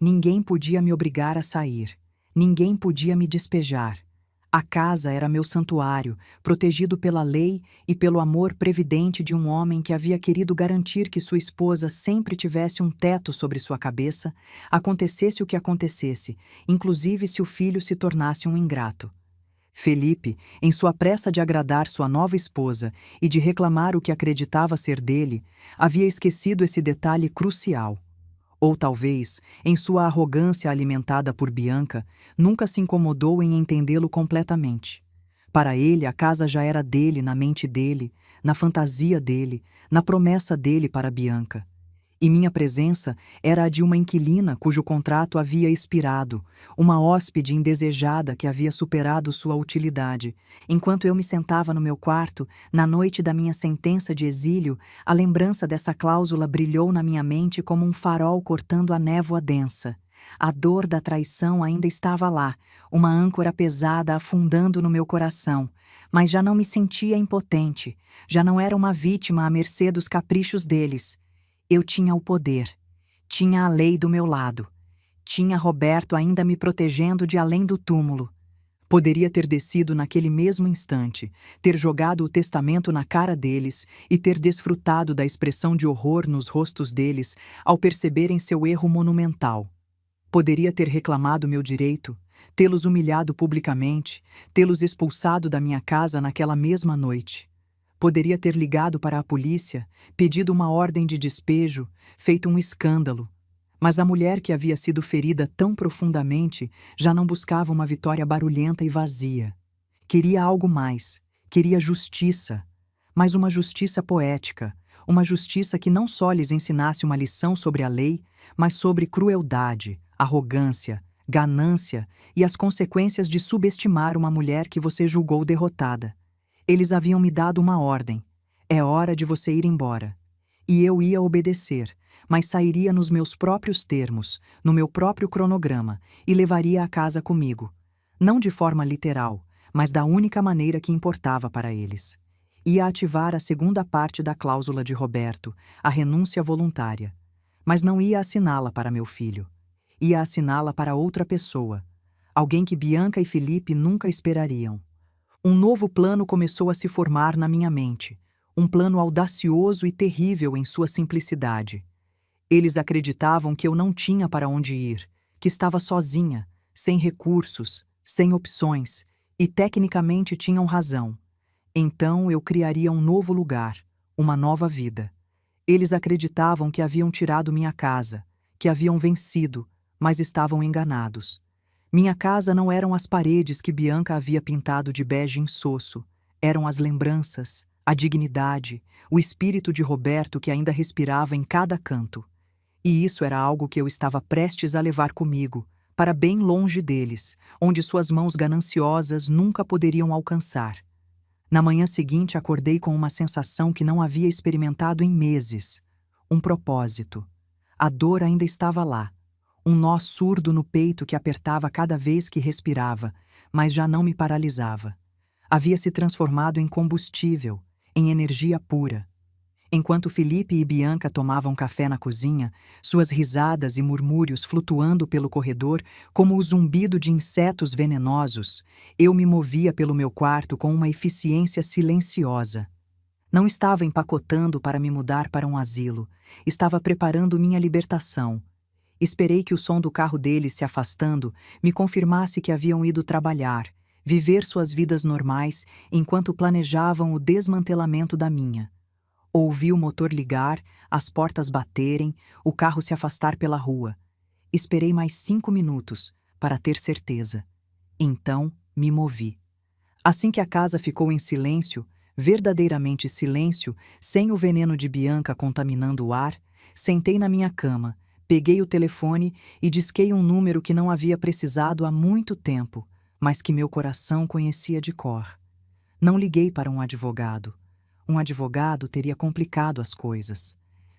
Ninguém podia me obrigar a sair. Ninguém podia me despejar. A casa era meu santuário, protegido pela lei e pelo amor previdente de um homem que havia querido garantir que sua esposa sempre tivesse um teto sobre sua cabeça, acontecesse o que acontecesse, inclusive se o filho se tornasse um ingrato. Felipe, em sua pressa de agradar sua nova esposa e de reclamar o que acreditava ser dele, havia esquecido esse detalhe crucial. Ou talvez, em sua arrogância alimentada por Bianca, nunca se incomodou em entendê-lo completamente. Para ele, a casa já era dele na mente dele, na fantasia dele, na promessa dele para Bianca. E minha presença era a de uma inquilina cujo contrato havia expirado, uma hóspede indesejada que havia superado sua utilidade. Enquanto eu me sentava no meu quarto, na noite da minha sentença de exílio, a lembrança dessa cláusula brilhou na minha mente como um farol cortando a névoa densa. A dor da traição ainda estava lá, uma âncora pesada afundando no meu coração, mas já não me sentia impotente, já não era uma vítima à mercê dos caprichos deles. Eu tinha o poder, tinha a lei do meu lado, tinha Roberto ainda me protegendo de além do túmulo. Poderia ter descido naquele mesmo instante, ter jogado o testamento na cara deles e ter desfrutado da expressão de horror nos rostos deles ao perceberem seu erro monumental. Poderia ter reclamado meu direito, tê-los humilhado publicamente, tê-los expulsado da minha casa naquela mesma noite. Poderia ter ligado para a polícia, pedido uma ordem de despejo, feito um escândalo. Mas a mulher que havia sido ferida tão profundamente já não buscava uma vitória barulhenta e vazia. Queria algo mais. Queria justiça. Mas uma justiça poética. Uma justiça que não só lhes ensinasse uma lição sobre a lei, mas sobre crueldade, arrogância, ganância e as consequências de subestimar uma mulher que você julgou derrotada. Eles haviam me dado uma ordem. É hora de você ir embora. E eu ia obedecer, mas sairia nos meus próprios termos, no meu próprio cronograma, e levaria a casa comigo. Não de forma literal, mas da única maneira que importava para eles. Ia ativar a segunda parte da cláusula de Roberto, a renúncia voluntária. Mas não ia assiná-la para meu filho. Ia assiná-la para outra pessoa. Alguém que Bianca e Felipe nunca esperariam. Um novo plano começou a se formar na minha mente. Um plano audacioso e terrível em sua simplicidade. Eles acreditavam que eu não tinha para onde ir, que estava sozinha, sem recursos, sem opções, e tecnicamente tinham razão. Então eu criaria um novo lugar, uma nova vida. Eles acreditavam que haviam tirado minha casa, que haviam vencido, mas estavam enganados. Minha casa não eram as paredes que Bianca havia pintado de bege insosso, eram as lembranças, a dignidade, o espírito de Roberto que ainda respirava em cada canto. E isso era algo que eu estava prestes a levar comigo, para bem longe deles, onde suas mãos gananciosas nunca poderiam alcançar. Na manhã seguinte acordei com uma sensação que não havia experimentado em meses. Um propósito. A dor ainda estava lá. Um nó surdo no peito que apertava cada vez que respirava, mas já não me paralisava. Havia se transformado em combustível, em energia pura. Enquanto Felipe e Bianca tomavam café na cozinha, suas risadas e murmúrios flutuando pelo corredor como o zumbido de insetos venenosos, eu me movia pelo meu quarto com uma eficiência silenciosa. Não estava empacotando para me mudar para um asilo, estava preparando minha libertação. Esperei que o som do carro deles se afastando me confirmasse que haviam ido trabalhar, viver suas vidas normais enquanto planejavam o desmantelamento da minha. Ouvi o motor ligar, as portas baterem, o carro se afastar pela rua. Esperei mais 5 minutos, para ter certeza. Então, me movi. Assim que a casa ficou em silêncio, verdadeiramente silêncio, sem o veneno de Bianca contaminando o ar, sentei na minha cama, peguei o telefone e disquei um número que não havia precisado há muito tempo, mas que meu coração conhecia de cor. Não liguei para um advogado. Um advogado teria complicado as coisas.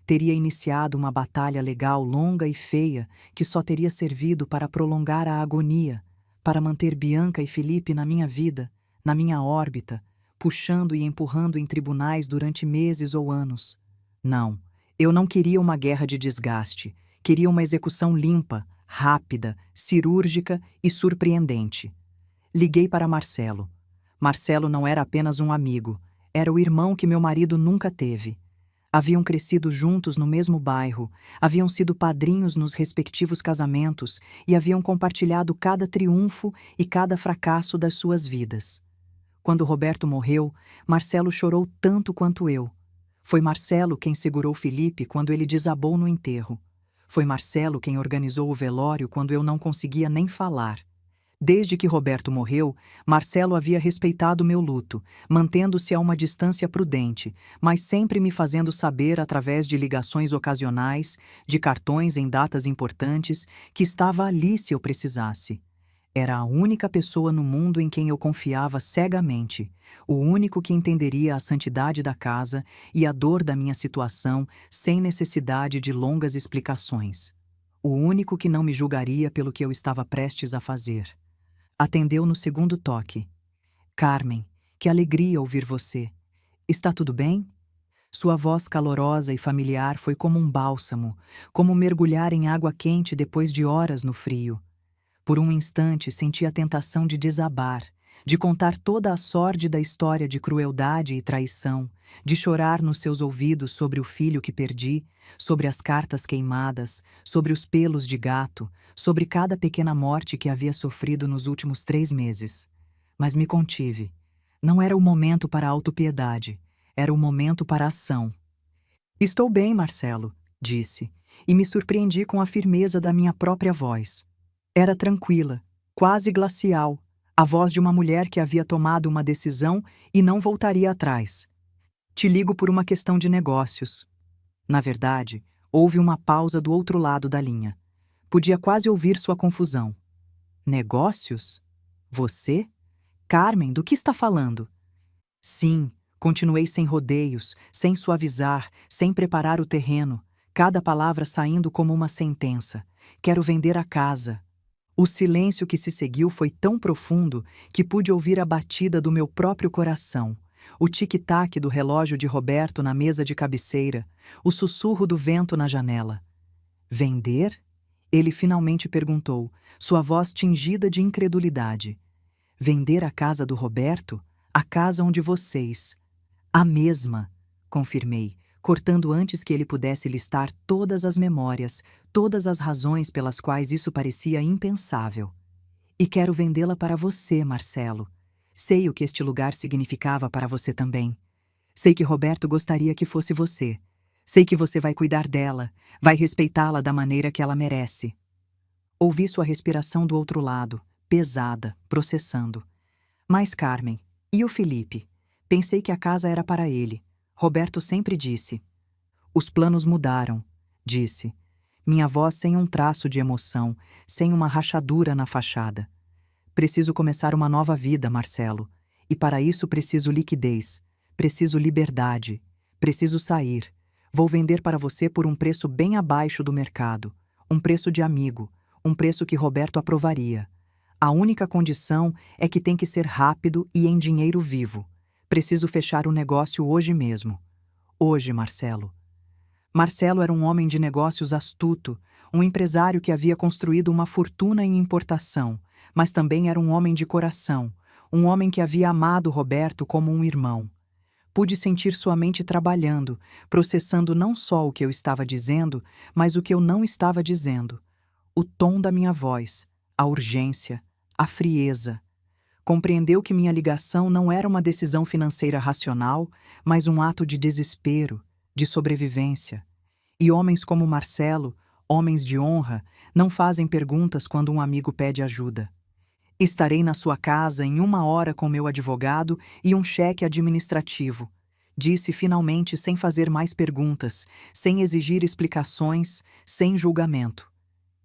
Teria iniciado uma batalha legal longa e feia que só teria servido para prolongar a agonia, para manter Bianca e Felipe na minha vida, na minha órbita, puxando e empurrando em tribunais durante meses ou anos. Não, eu não queria uma guerra de desgaste. Queria uma execução limpa, rápida, cirúrgica e surpreendente. Liguei para Marcelo. Marcelo não era apenas um amigo. Era o irmão que meu marido nunca teve. Haviam crescido juntos no mesmo bairro, haviam sido padrinhos nos respectivos casamentos e haviam compartilhado cada triunfo e cada fracasso das suas vidas. Quando Roberto morreu, Marcelo chorou tanto quanto eu. Foi Marcelo quem segurou Felipe quando ele desabou no enterro. Foi Marcelo quem organizou o velório quando eu não conseguia nem falar. Desde que Roberto morreu, Marcelo havia respeitado meu luto, mantendo-se a uma distância prudente, mas sempre me fazendo saber através de ligações ocasionais, de cartões em datas importantes, que estava ali se eu precisasse. Era a única pessoa no mundo em quem eu confiava cegamente, o único que entenderia a santidade da casa e a dor da minha situação sem necessidade de longas explicações. O único que não me julgaria pelo que eu estava prestes a fazer. Atendeu no segundo toque. Carmen, que alegria ouvir você. Está tudo bem? Sua voz calorosa e familiar foi como um bálsamo, como mergulhar em água quente depois de horas no frio. Por um instante senti a tentação de desabar, de contar toda a sórdida história de crueldade e traição, de chorar nos seus ouvidos sobre o filho que perdi, sobre as cartas queimadas, sobre os pelos de gato, sobre cada pequena morte que havia sofrido nos últimos 3 meses. Mas me contive. Não era o momento para a autopiedade. Era o momento para a ação. Estou bem, Marcelo, disse, e me surpreendi com a firmeza da minha própria voz. Era tranquila, quase glacial, a voz de uma mulher que havia tomado uma decisão e não voltaria atrás. Te ligo por uma questão de negócios. Na verdade, houve uma pausa do outro lado da linha. Podia quase ouvir sua confusão. Negócios? Você? Carmen, do que está falando? Sim, continuei sem rodeios, sem suavizar, sem preparar o terreno, cada palavra saindo como uma sentença. Quero vender a casa. O silêncio que se seguiu foi tão profundo que pude ouvir a batida do meu próprio coração, o tic-tac do relógio de Roberto na mesa de cabeceira, o sussurro do vento na janela. Vender? Ele finalmente perguntou, sua voz tingida de incredulidade. Vender a casa do Roberto? A casa onde vocês... A mesma, confirmei, cortando antes que ele pudesse listar todas as memórias, todas as razões pelas quais isso parecia impensável. E quero vendê-la para você, Marcelo. Sei o que este lugar significava para você também. Sei que Roberto gostaria que fosse você. Sei que você vai cuidar dela, vai respeitá-la da maneira que ela merece. Ouvi sua respiração do outro lado, pesada, processando. Mas Carmen, e o Felipe? Pensei que a casa era para ele. Roberto sempre disse. Os planos mudaram, disse. Minha voz sem um traço de emoção, sem uma rachadura na fachada. Preciso começar uma nova vida, Marcelo. E para isso preciso liquidez. Preciso liberdade. Preciso sair. Vou vender para você por um preço bem abaixo do mercado. Um preço de amigo. Um preço que Roberto aprovaria. A única condição é que tem que ser rápido e em dinheiro vivo. Preciso fechar o negócio hoje mesmo. Hoje, Marcelo. Marcelo era um homem de negócios astuto, um empresário que havia construído uma fortuna em importação, mas também era um homem de coração, um homem que havia amado Roberto como um irmão. Pude sentir sua mente trabalhando, processando não só o que eu estava dizendo, mas o que eu não estava dizendo. O tom da minha voz, a urgência, a frieza. Compreendeu que minha ligação não era uma decisão financeira racional, mas um ato de desespero, de sobrevivência. E homens como Marcelo, homens de honra, não fazem perguntas quando um amigo pede ajuda. Estarei na sua casa em 1 hora com meu advogado e um cheque administrativo, disse finalmente sem fazer mais perguntas, sem exigir explicações, sem julgamento.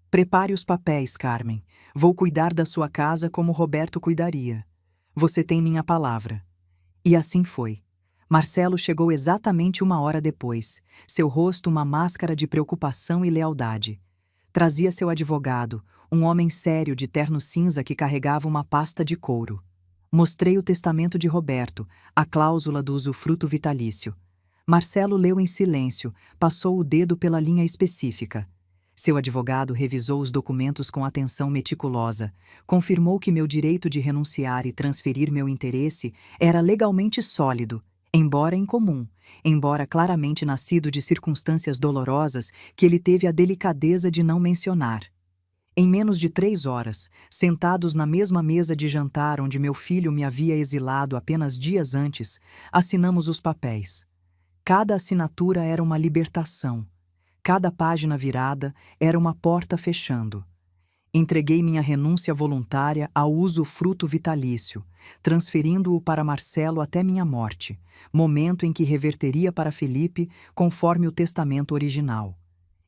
Prepare os papéis, Carmen. Vou cuidar da sua casa como Roberto cuidaria. Você tem minha palavra. E assim foi. Marcelo chegou exatamente 1 hora depois, seu rosto uma máscara de preocupação e lealdade. Trazia seu advogado, um homem sério de terno cinza que carregava uma pasta de couro. Mostrei o testamento de Roberto, a cláusula do usufruto vitalício. Marcelo leu em silêncio, passou o dedo pela linha específica. Seu advogado revisou os documentos com atenção meticulosa, confirmou que meu direito de renunciar e transferir meu interesse era legalmente sólido, embora incomum, embora claramente nascido de circunstâncias dolorosas que ele teve a delicadeza de não mencionar. Em menos de 3 horas, sentados na mesma mesa de jantar onde meu filho me havia exilado apenas dias antes, assinamos os papéis. Cada assinatura era uma libertação. Cada página virada era uma porta fechando. Entreguei minha renúncia voluntária ao usufruto vitalício, transferindo-o para Marcelo até minha morte, momento em que reverteria para Felipe conforme o testamento original.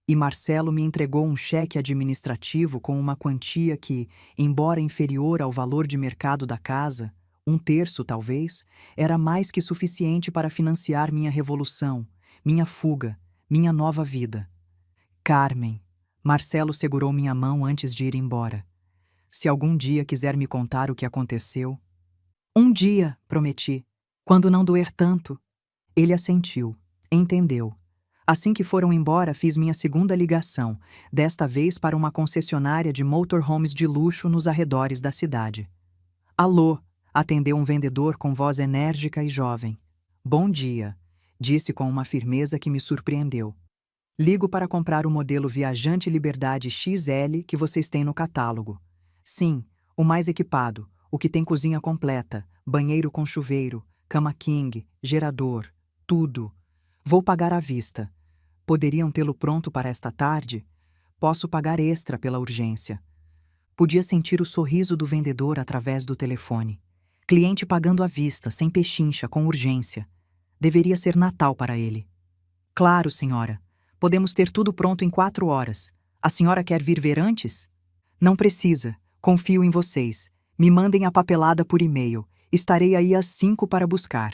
E Marcelo me entregou um cheque administrativo com uma quantia que, embora inferior ao valor de mercado da casa, 1/3 talvez, era mais que suficiente para financiar minha revolução, minha fuga, minha nova vida. Carmen, Marcelo segurou minha mão antes de ir embora. Se algum dia quiser me contar o que aconteceu... Um dia, prometi, quando não doer tanto. Ele assentiu, entendeu. Assim que foram embora, fiz minha segunda ligação, desta vez para uma concessionária de motorhomes de luxo nos arredores da cidade. Alô, atendeu um vendedor com voz enérgica e jovem. Bom dia, disse com uma firmeza que me surpreendeu. Ligo para comprar o modelo Viajante Liberdade XL que vocês têm no catálogo. Sim, o mais equipado, o que tem cozinha completa, banheiro com chuveiro, cama king, gerador, tudo. Vou pagar à vista. Poderiam tê-lo pronto para esta tarde? Posso pagar extra pela urgência. Podia sentir o sorriso do vendedor através do telefone. Cliente pagando à vista, sem pechincha, com urgência. Deveria ser Natal para ele. Claro, senhora. Podemos ter tudo pronto em 4 horas. A senhora quer vir ver antes? Não precisa. Confio em vocês. Me mandem a papelada por e-mail. Estarei aí às 5 para buscar.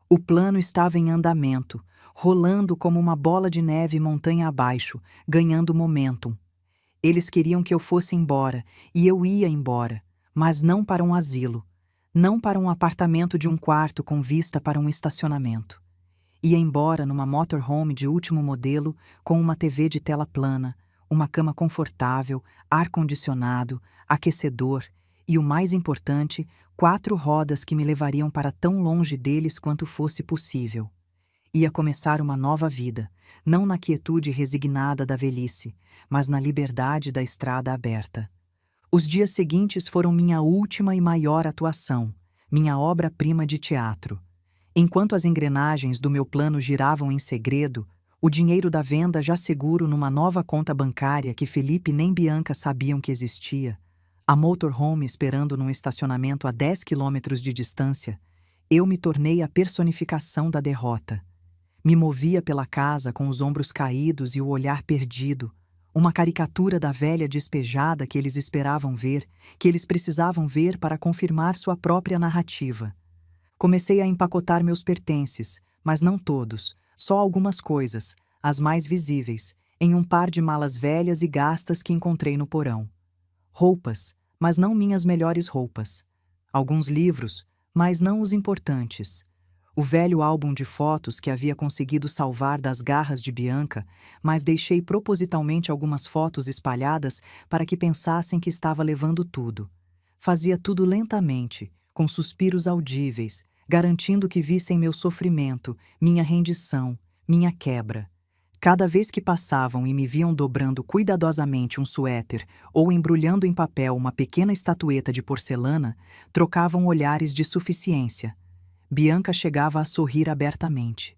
O plano estava em andamento, rolando como uma bola de neve montanha abaixo, ganhando momentum. Eles queriam que eu fosse embora, e eu ia embora, mas não para um asilo, não para um apartamento de um quarto com vista para um estacionamento. Ia embora numa motorhome de último modelo, com uma TV de tela plana, uma cama confortável, ar-condicionado, aquecedor e, o mais importante, 4 rodas que me levariam para tão longe deles quanto fosse possível. Ia começar uma nova vida, não na quietude resignada da velhice, mas na liberdade da estrada aberta. Os dias seguintes foram minha última e maior atuação, minha obra-prima de teatro. Enquanto as engrenagens do meu plano giravam em segredo, o dinheiro da venda já seguro numa nova conta bancária que Felipe nem Bianca sabiam que existia, a motorhome esperando num estacionamento a 10 quilômetros de distância, eu me tornei a personificação da derrota. Me movia pela casa com os ombros caídos e o olhar perdido, uma caricatura da velha despejada que eles esperavam ver, que eles precisavam ver para confirmar sua própria narrativa. Comecei a empacotar meus pertences, mas não todos, só algumas coisas, as mais visíveis, em um par de malas velhas e gastas que encontrei no porão. Roupas, mas não minhas melhores roupas. Alguns livros, mas não os importantes. O velho álbum de fotos que havia conseguido salvar das garras de Bianca, mas deixei propositalmente algumas fotos espalhadas para que pensassem que estava levando tudo. Fazia tudo lentamente, com suspiros audíveis, garantindo que vissem meu sofrimento, minha rendição, minha quebra. Cada vez que passavam e me viam dobrando cuidadosamente um suéter ou embrulhando em papel uma pequena estatueta de porcelana, trocavam olhares de suficiência. Bianca chegava a sorrir abertamente.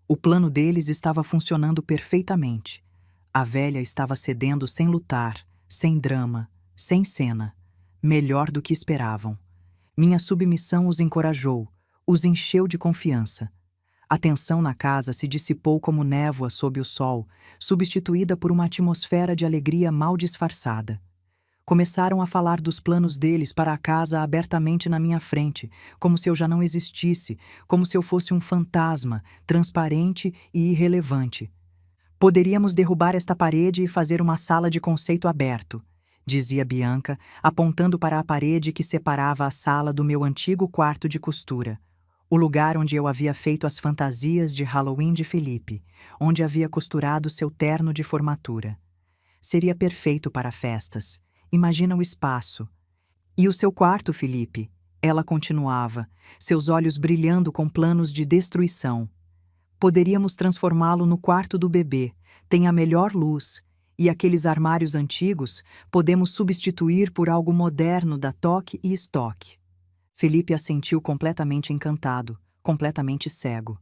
O plano deles estava funcionando perfeitamente. A velha estava cedendo sem lutar, sem drama, sem cena. Melhor do que esperavam. Minha submissão os encorajou, os encheu de confiança. A tensão na casa se dissipou como névoa sob o sol, substituída por uma atmosfera de alegria mal disfarçada. Começaram a falar dos planos deles para a casa abertamente na minha frente, como se eu já não existisse, como se eu fosse um fantasma, transparente e irrelevante. Poderíamos derrubar esta parede e fazer uma sala de conceito aberto, dizia Bianca, apontando para a parede que separava a sala do meu antigo quarto de costura. O lugar onde eu havia feito as fantasias de Halloween de Felipe, onde havia costurado seu terno de formatura. Seria perfeito para festas. Imagina o espaço. E o seu quarto, Felipe? Ela continuava, seus olhos brilhando com planos de destruição. Poderíamos transformá-lo no quarto do bebê, tem a melhor luz, e aqueles armários antigos podemos substituir por algo moderno da Toque e Stock. Felipe assentiu completamente encantado, completamente cego.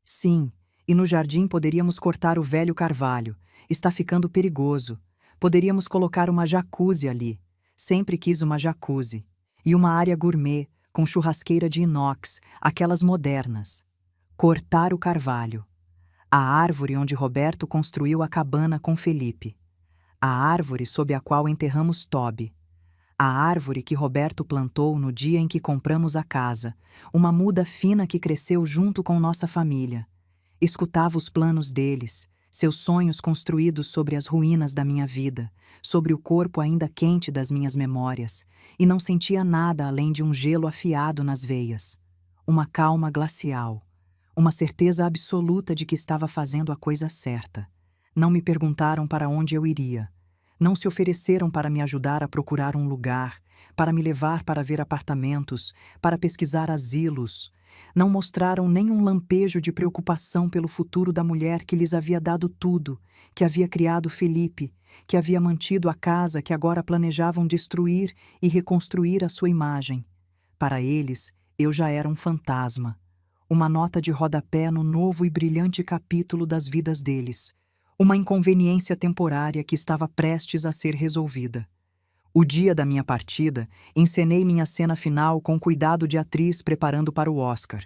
Sim, e no jardim poderíamos cortar o velho carvalho. Está ficando perigoso. Poderíamos colocar uma jacuzzi ali. Sempre quis uma jacuzzi. E uma área gourmet, com churrasqueira de inox, aquelas modernas. Cortar o carvalho. A árvore onde Roberto construiu a cabana com Felipe. A árvore sob a qual enterramos Toby. A árvore que Roberto plantou no dia em que compramos a casa, uma muda fina que cresceu junto com nossa família. Escutava os planos deles, seus sonhos construídos sobre as ruínas da minha vida, sobre o corpo ainda quente das minhas memórias, e não sentia nada além de um gelo afiado nas veias. Uma calma glacial, uma certeza absoluta de que estava fazendo a coisa certa. Não me perguntaram para onde eu iria. Não se ofereceram para me ajudar a procurar um lugar, para me levar para ver apartamentos, para pesquisar asilos. Não mostraram nem um lampejo de preocupação pelo futuro da mulher que lhes havia dado tudo, que havia criado Felipe, que havia mantido a casa que agora planejavam destruir e reconstruir à sua imagem. Para eles, eu já era um fantasma. uma nota de rodapé no novo e brilhante capítulo das vidas deles, uma inconveniência temporária que estava prestes a ser resolvida. O dia da minha partida, encenei minha cena final com cuidado de atriz preparando para o Oscar.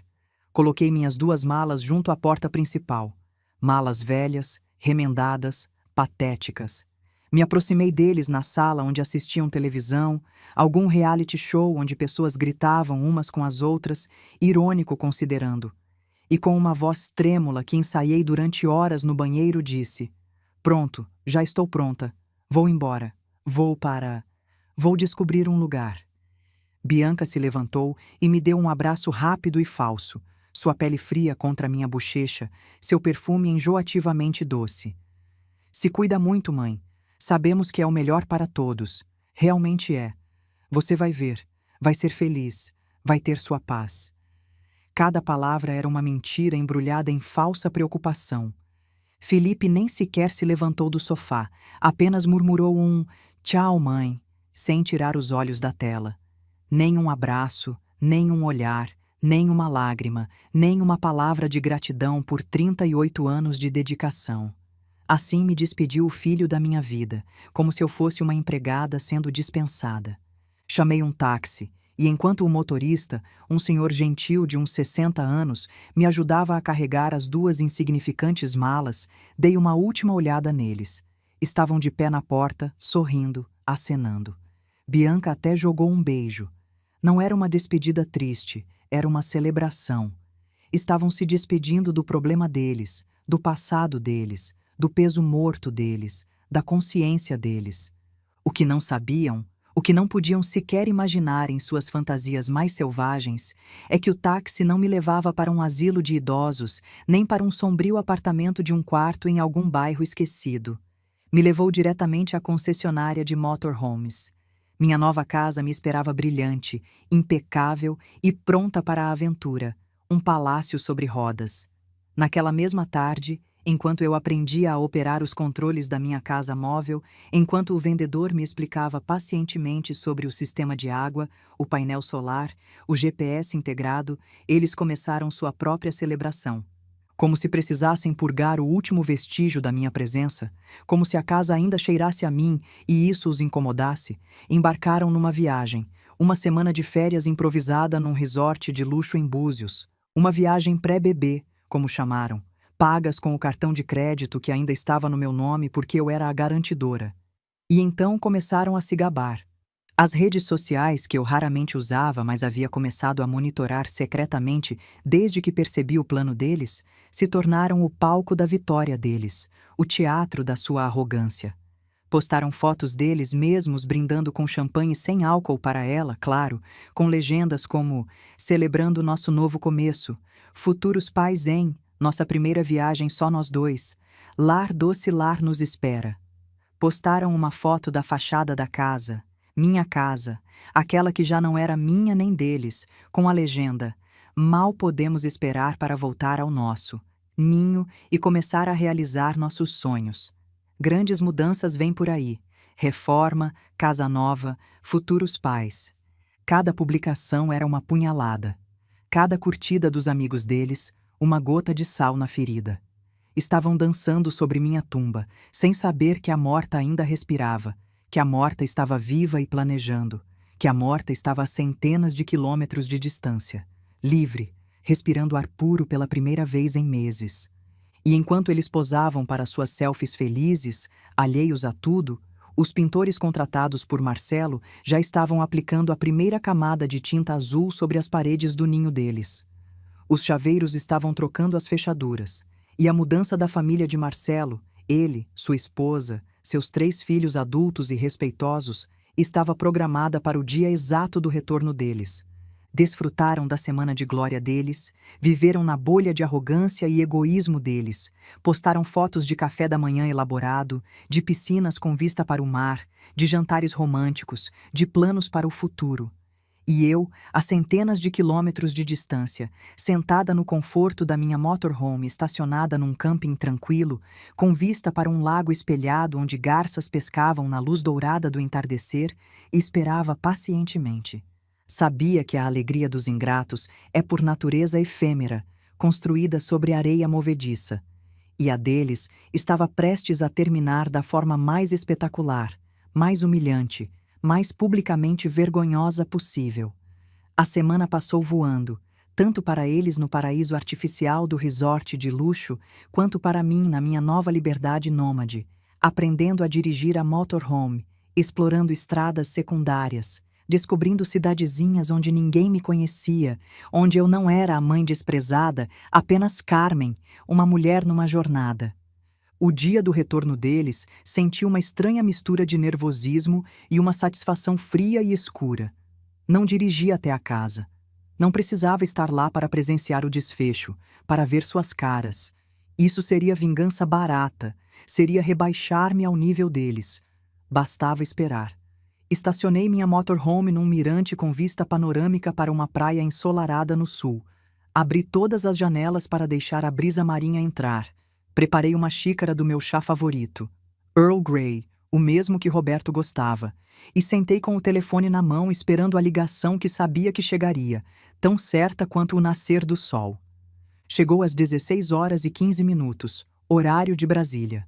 Coloquei minhas 2 malas junto à porta principal. Malas velhas, remendadas, patéticas. Me aproximei deles na sala onde assistiam televisão, algum reality show onde pessoas gritavam umas com as outras, irônico considerando. E com uma voz trêmula que ensaiei durante horas no banheiro disse: "Pronto, já estou pronta. Vou embora. Vou descobrir um lugar." Bianca se levantou e me deu um abraço rápido e falso, sua pele fria contra minha bochecha, seu perfume enjoativamente doce. "Se cuida muito, mãe. Sabemos que é o melhor para todos. Realmente é. Você vai ver. Vai ser feliz. Vai ter sua paz." Cada palavra era uma mentira embrulhada em falsa preocupação. Felipe nem sequer se levantou do sofá, apenas murmurou um "tchau, mãe", sem tirar os olhos da tela. Nem um abraço, nem um olhar, nem uma lágrima, nem uma palavra de gratidão por 38 anos de dedicação. Assim me despediu o filho da minha vida, como se eu fosse uma empregada sendo dispensada. Chamei um táxi, e enquanto o motorista, um senhor gentil de uns 60 anos, me ajudava a carregar as 2 insignificantes malas, dei uma última olhada neles. Estavam de pé na porta, sorrindo, acenando. Bianca até jogou um beijo. Não era uma despedida triste, era uma celebração. Estavam se despedindo do problema deles, do passado deles, do peso morto deles, da consciência deles. O que não sabiam, o que não podiam sequer imaginar em suas fantasias mais selvagens, é que o táxi não me levava para um asilo de idosos, nem para um sombrio apartamento de um quarto em algum bairro esquecido. Me levou diretamente à concessionária de motorhomes. Minha nova casa me esperava brilhante, impecável e pronta para a aventura, um palácio sobre rodas. Naquela mesma tarde, enquanto eu aprendia a operar os controles da minha casa móvel, enquanto o vendedor me explicava pacientemente sobre o sistema de água, o painel solar, o GPS integrado, eles começaram sua própria celebração. Como se precisassem purgar o último vestígio da minha presença, como se a casa ainda cheirasse a mim e isso os incomodasse, embarcaram numa viagem, uma semana de férias improvisada num resort de luxo em Búzios, uma viagem pré-bebê, como chamaram, pagas com o cartão de crédito que ainda estava no meu nome porque eu era a garantidora. E então começaram a se gabar. As redes sociais, que eu raramente usava, mas havia começado a monitorar secretamente desde que percebi o plano deles, se tornaram o palco da vitória deles, o teatro da sua arrogância. Postaram fotos deles mesmos brindando com champanhe sem álcool para ela, claro, com legendas como "Celebrando nosso novo começo", "Futuros pais em nossa primeira viagem só nós dois", "Lar doce lar nos espera". Postaram uma foto da fachada da casa, minha casa, aquela que já não era minha nem deles, com a legenda: "Mal podemos esperar para voltar ao nosso ninho e começar a realizar nossos sonhos. Grandes mudanças vêm por aí. Reforma, casa nova, futuros pais." Cada publicação era uma punhalada. Cada curtida dos amigos deles, uma gota de sal na ferida. Estavam dançando sobre minha tumba, sem saber que a morta ainda respirava, que a morta estava viva e planejando, que a morta estava a centenas de quilômetros de distância, livre, respirando ar puro pela primeira vez em meses. E enquanto eles posavam para suas selfies felizes, alheios a tudo, os pintores contratados por Marcelo já estavam aplicando a primeira camada de tinta azul sobre as paredes do ninho deles. Os chaveiros estavam trocando as fechaduras, e a mudança da família de Marcelo, ele, sua esposa, seus 3 filhos adultos e respeitosos, estava programada para o dia exato do retorno deles. Desfrutaram da semana de glória deles, viveram na bolha de arrogância e egoísmo deles, postaram fotos de café da manhã elaborado, de piscinas com vista para o mar, de jantares românticos, de planos para o futuro. E eu, a centenas de quilômetros de distância, sentada no conforto da minha motorhome estacionada num camping tranquilo, com vista para um lago espelhado onde garças pescavam na luz dourada do entardecer, esperava pacientemente. Sabia que a alegria dos ingratos é por natureza efêmera, construída sobre areia movediça, e a deles estava prestes a terminar da forma mais espetacular, mais humilhante, mais publicamente vergonhosa possível. A semana passou voando, tanto para eles no paraíso artificial do resort de luxo, quanto para mim na minha nova liberdade nômade, aprendendo a dirigir a motorhome, explorando estradas secundárias, descobrindo cidadezinhas onde ninguém me conhecia, onde eu não era a mãe desprezada, apenas Carmen, uma mulher numa jornada. O dia do retorno deles senti uma estranha mistura de nervosismo e uma satisfação fria e escura. Não dirigi até a casa. Não precisava estar lá para presenciar o desfecho, para ver suas caras. Isso seria vingança barata, seria rebaixar-me ao nível deles. Bastava esperar. Estacionei minha motorhome num mirante com vista panorâmica para uma praia ensolarada no sul. Abri todas as janelas para deixar a brisa marinha entrar. Preparei uma xícara do meu chá favorito, Earl Grey, o mesmo que Roberto gostava, e sentei com o telefone na mão esperando a ligação que sabia que chegaria, tão certa quanto o nascer do sol. Chegou às 16h15, horário de Brasília.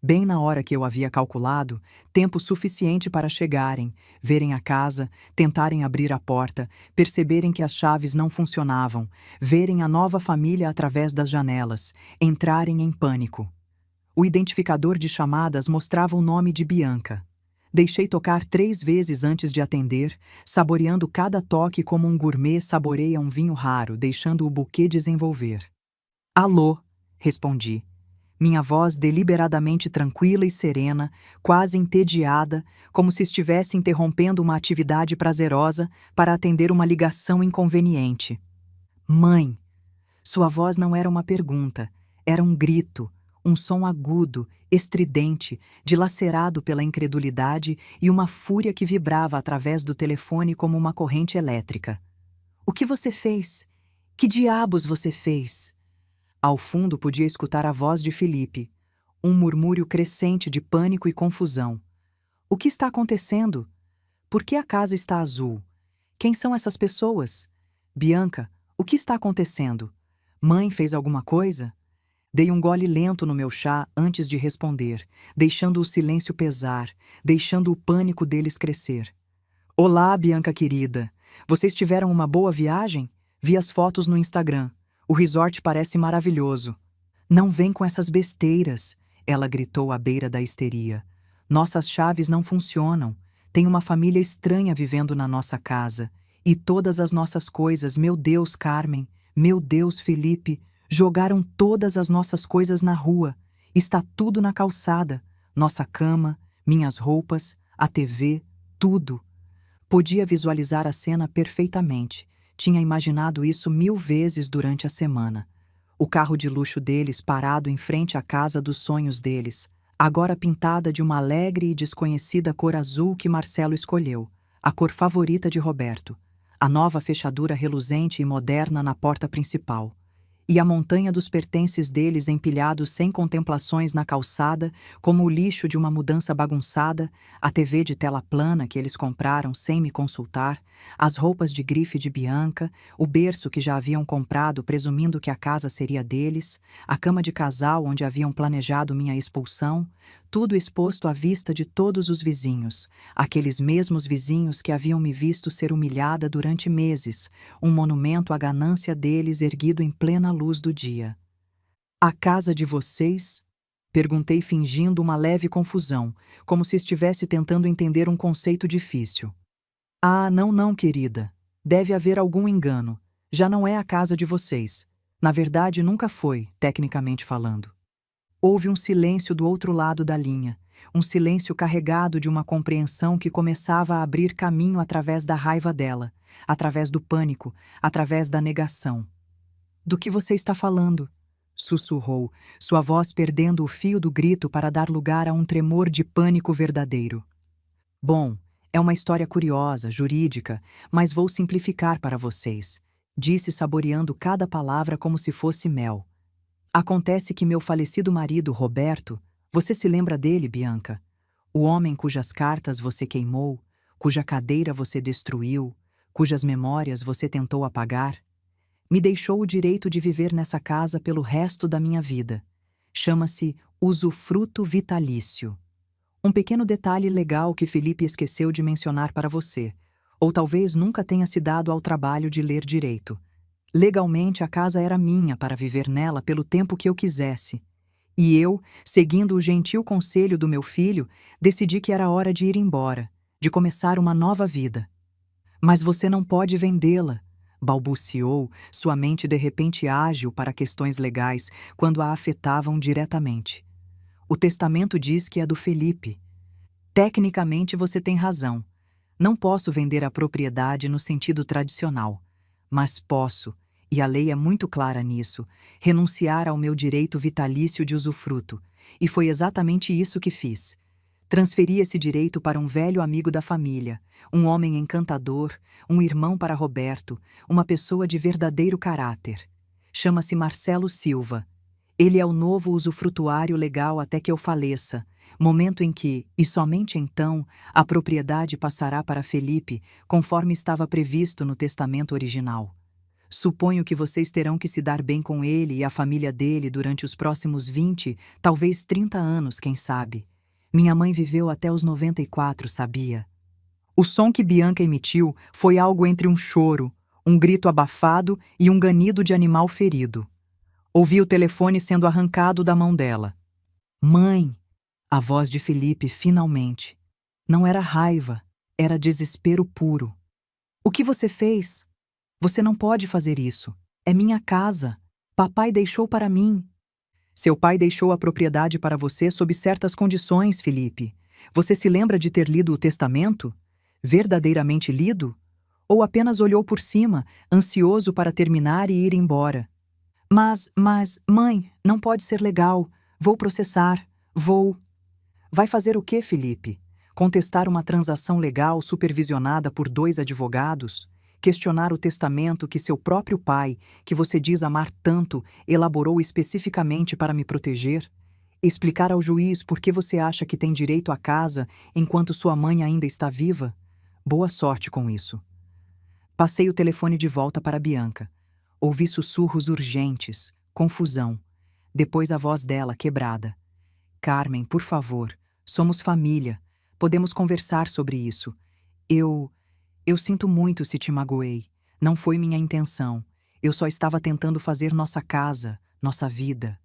Bem na hora que eu havia calculado, tempo suficiente para chegarem, verem a casa, tentarem abrir a porta, perceberem que as chaves não funcionavam, verem a nova família através das janelas, entrarem em pânico. O identificador de chamadas mostrava o nome de Bianca. Deixei tocar 3 vezes antes de atender, saboreando cada toque como um gourmet saboreia um vinho raro, deixando o buquê desenvolver. Alô, respondi. Minha voz deliberadamente tranquila e serena, quase entediada, como se estivesse interrompendo uma atividade prazerosa para atender uma ligação inconveniente. Mãe! Sua voz não era uma pergunta, era um grito, um som agudo, estridente, dilacerado pela incredulidade e uma fúria que vibrava através do telefone como uma corrente elétrica. O que você fez? Que diabos você fez? Ao fundo podia escutar a voz de Felipe, um murmúrio crescente de pânico e confusão. O que está acontecendo? Por que a casa está azul? Quem são essas pessoas? Bianca, o que está acontecendo? Mãe fez alguma coisa? Dei um gole lento no meu chá antes de responder, deixando o silêncio pesar, deixando o pânico deles crescer. Olá, Bianca querida. Vocês tiveram uma boa viagem? Vi as fotos no Instagram. O resort parece maravilhoso. Não vem com essas besteiras, ela gritou à beira da histeria. Nossas chaves não funcionam. Tem uma família estranha vivendo na nossa casa. E todas as nossas coisas, meu Deus, Carmen, meu Deus, Felipe, jogaram todas as nossas coisas na rua. Está tudo na calçada. Nossa cama, minhas roupas, a TV, tudo. Podia visualizar a cena perfeitamente. Tinha imaginado isso 1000 vezes durante a semana. O carro de luxo deles parado em frente à casa dos sonhos deles, agora pintada de uma alegre e desconhecida cor azul que Marcelo escolheu, a cor favorita de Roberto, a nova fechadura reluzente e moderna na porta principal. E a montanha dos pertences deles empilhados sem contemplações na calçada, como o lixo de uma mudança bagunçada, a TV de tela plana que eles compraram sem me consultar, as roupas de grife de Bianca, o berço que já haviam comprado presumindo que a casa seria deles, a cama de casal onde haviam planejado minha expulsão, tudo exposto à vista de todos os vizinhos, aqueles mesmos vizinhos que haviam me visto ser humilhada durante meses, um monumento à ganância deles erguido em plena luz do dia. A casa de vocês? Perguntei fingindo uma leve confusão, como se estivesse tentando entender um conceito difícil. Ah, não, querida. Deve haver algum engano. Já não é a casa de vocês. Na verdade, nunca foi, tecnicamente falando. Houve um silêncio do outro lado da linha, um silêncio carregado de uma compreensão que começava a abrir caminho através da raiva dela, através do pânico, através da negação. Do que você está falando? Sussurrou, sua voz perdendo o fio do grito para dar lugar a um tremor de pânico verdadeiro. Bom, é uma história curiosa, jurídica, mas vou simplificar para vocês, disse saboreando cada palavra como se fosse mel. Acontece que meu falecido marido, Roberto, você se lembra dele, Bianca? O homem cujas cartas você queimou, cuja cadeira você destruiu, cujas memórias você tentou apagar? Me deixou o direito de viver nessa casa pelo resto da minha vida. Chama-se usufruto vitalício. Um pequeno detalhe legal que Felipe esqueceu de mencionar para você, ou talvez nunca tenha se dado ao trabalho de ler direito. Legalmente, a casa era minha para viver nela pelo tempo que eu quisesse. E eu, seguindo o gentil conselho do meu filho, decidi que era hora de ir embora, de começar uma nova vida. Mas você não pode vendê-la, balbuciou, sua mente de repente ágil para questões legais quando a afetavam diretamente. O testamento diz que é do Felipe. Tecnicamente você tem razão. Não posso vender a propriedade no sentido tradicional, mas posso, e a lei é muito clara nisso, renunciar ao meu direito vitalício de usufruto, e foi exatamente isso que fiz. Transferi esse direito para um velho amigo da família, um homem encantador, um irmão para Roberto, uma pessoa de verdadeiro caráter. Chama-se Marcelo Silva. Ele é o novo usufrutuário legal até que eu faleça, momento em que, e somente então, a propriedade passará para Felipe, conforme estava previsto no testamento original. Suponho que vocês terão que se dar bem com ele e a família dele durante os próximos 20, talvez 30 anos, quem sabe. Minha mãe viveu até os 94, sabia? O som que Bianca emitiu foi algo entre um choro, um grito abafado e um ganido de animal ferido. Ouvi o telefone sendo arrancado da mão dela. Mãe! A voz de Felipe, finalmente. Não era raiva, era desespero puro. O que você fez? Você não pode fazer isso. É minha casa. Papai deixou para mim. Seu pai deixou a propriedade para você sob certas condições, Felipe. Você se lembra de ter lido o testamento? Verdadeiramente lido? Ou apenas olhou por cima, ansioso para terminar e ir embora? Mãe, não pode ser legal. Vou processar. Vou. Vai fazer o quê, Felipe? Contestar uma transação legal supervisionada por 2 advogados? Questionar o testamento que seu próprio pai, que você diz amar tanto, elaborou especificamente para me proteger? Explicar ao juiz por que você acha que tem direito à casa enquanto sua mãe ainda está viva? Boa sorte com isso. Passei o telefone de volta para Bianca. Ouvi sussurros urgentes, confusão. Depois a voz dela, quebrada. Carmen, por favor, somos família. Podemos conversar sobre isso. Eu sinto muito se te magoei. Não foi minha intenção. Eu só estava tentando fazer nossa casa, nossa vida.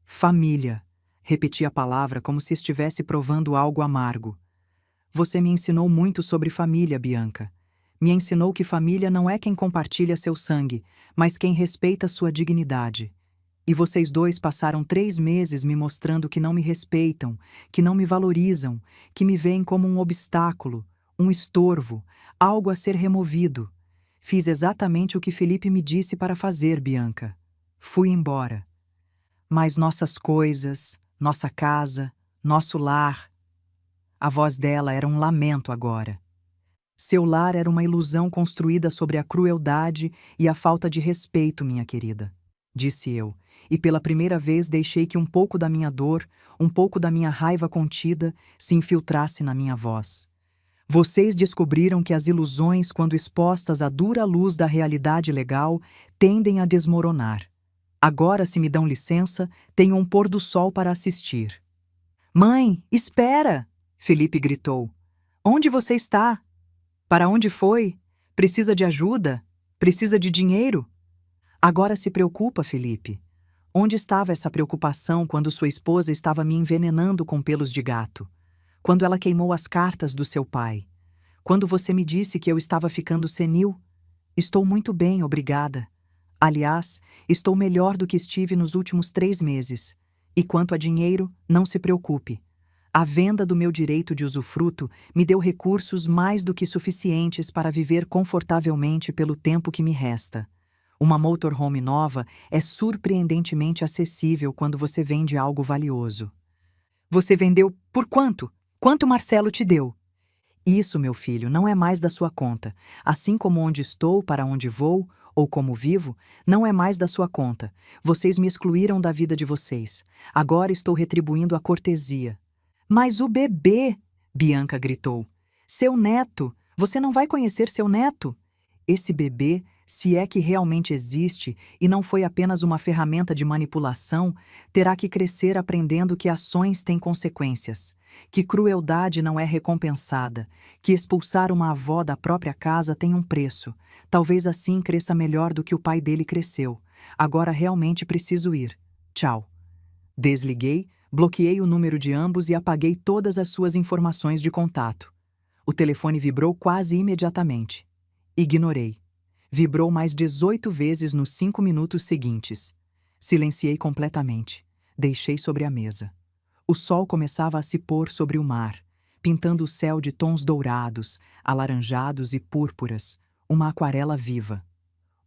Família. Repeti a palavra como se estivesse provando algo amargo. Você me ensinou muito sobre família, Bianca. Me ensinou que família não é quem compartilha seu sangue, mas quem respeita sua dignidade. E vocês dois passaram 3 meses me mostrando que não me respeitam, que não me valorizam, que me veem como um obstáculo, um estorvo, algo a ser removido. Fiz exatamente o que Felipe me disse para fazer, Bianca. Fui embora. Mas nossas coisas, nossa casa, nosso lar... A voz dela era um lamento agora. Seu lar era uma ilusão construída sobre a crueldade e a falta de respeito, minha querida, disse eu, e pela primeira vez deixei que um pouco da minha dor, um pouco da minha raiva contida, se infiltrasse na minha voz. Vocês descobriram que as ilusões, quando expostas à dura luz da realidade legal, tendem a desmoronar. Agora, se me dão licença, tenho um pôr do sol para assistir. Mãe, espera! Felipe gritou. Onde você está? Para onde foi? Precisa de ajuda? Precisa de dinheiro? Agora se preocupa, Felipe. Onde estava essa preocupação quando sua esposa estava me envenenando com pelos de gato? Quando ela queimou as cartas do seu pai? Quando você me disse que eu estava ficando senil? Estou muito bem, obrigada. Aliás, estou melhor do que estive nos últimos 3 meses. E quanto a dinheiro, não se preocupe. A venda do meu direito de usufruto me deu recursos mais do que suficientes para viver confortavelmente pelo tempo que me resta. Uma motorhome nova é surpreendentemente acessível quando você vende algo valioso. Você vendeu por quanto? Quanto Marcelo te deu? Isso, meu filho, não é mais da sua conta. Assim como onde estou, para onde vou, ou como vivo, não é mais da sua conta. Vocês me excluíram da vida de vocês. Agora estou retribuindo a cortesia. Mas o bebê! Bianca gritou. Seu neto! Você não vai conhecer seu neto? Esse bebê Se é que realmente existe e não foi apenas uma ferramenta de manipulação, terá que crescer aprendendo que ações têm consequências, que crueldade não é recompensada, que expulsar uma avó da própria casa tem um preço. Talvez assim cresça melhor do que o pai dele cresceu. Agora realmente preciso ir. Tchau. Desliguei, bloqueei o número de ambos e apaguei todas as suas informações de contato. O telefone vibrou quase imediatamente. Ignorei. Vibrou mais 18 vezes nos 5 minutos seguintes. Silenciei completamente. Deixei sobre a mesa. O sol começava a se pôr sobre o mar, pintando o céu de tons dourados, alaranjados e púrpuras, uma aquarela viva.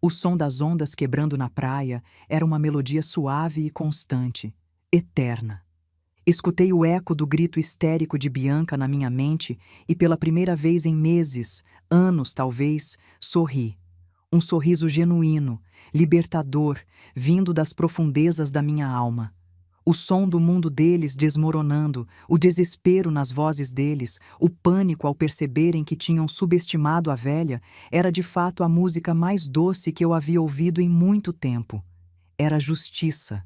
O som das ondas quebrando na praia era uma melodia suave e constante, eterna. Escutei o eco do grito histérico de Bianca na minha mente e pela primeira vez em meses, anos talvez, sorri. Um sorriso genuíno, libertador, vindo das profundezas da minha alma. O som do mundo deles desmoronando, o desespero nas vozes deles, o pânico ao perceberem que tinham subestimado a velha, era de fato a música mais doce que eu havia ouvido em muito tempo. Era justiça,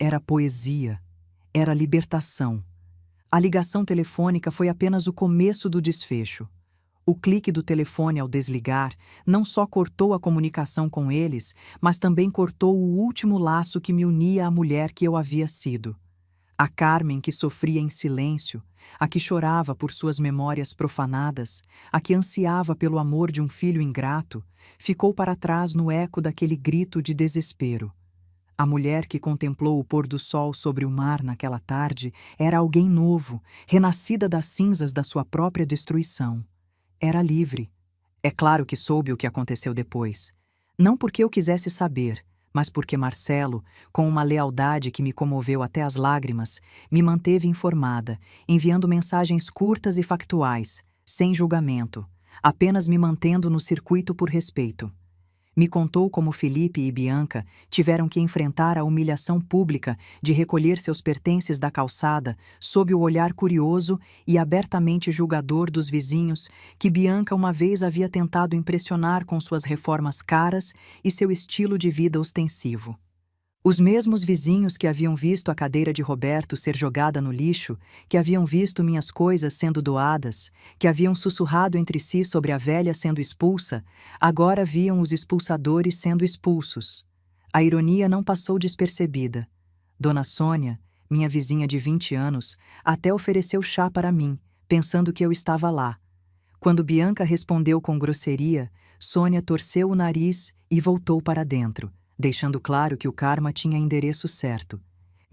era poesia, era libertação. A ligação telefônica foi apenas o começo do desfecho. O clique do telefone ao desligar não só cortou a comunicação com eles, mas também cortou o último laço que me unia à mulher que eu havia sido. A Carmen que sofria em silêncio, a que chorava por suas memórias profanadas, a que ansiava pelo amor de um filho ingrato, ficou para trás no eco daquele grito de desespero. A mulher que contemplou o pôr do sol sobre o mar naquela tarde era alguém novo, renascida das cinzas da sua própria destruição. Era livre. É claro que soube o que aconteceu depois. Não porque eu quisesse saber, mas porque Marcelo, com uma lealdade que me comoveu até as lágrimas, me manteve informada, enviando mensagens curtas e factuais, sem julgamento, apenas me mantendo no circuito por respeito. Me contou como Felipe e Bianca tiveram que enfrentar a humilhação pública de recolher seus pertences da calçada sob o olhar curioso e abertamente julgador dos vizinhos que Bianca uma vez havia tentado impressionar com suas reformas caras e seu estilo de vida ostensivo. Os mesmos vizinhos que haviam visto a cadeira de Roberto ser jogada no lixo, que haviam visto minhas coisas sendo doadas, que haviam sussurrado entre si sobre a velha sendo expulsa, agora viam os expulsadores sendo expulsos. A ironia não passou despercebida. Dona Sônia, minha vizinha de 20 anos, até ofereceu chá para mim, pensando que eu estava lá. Quando Bianca respondeu com grosseria, Sônia torceu o nariz e voltou para dentro, deixando claro que o karma tinha endereço certo.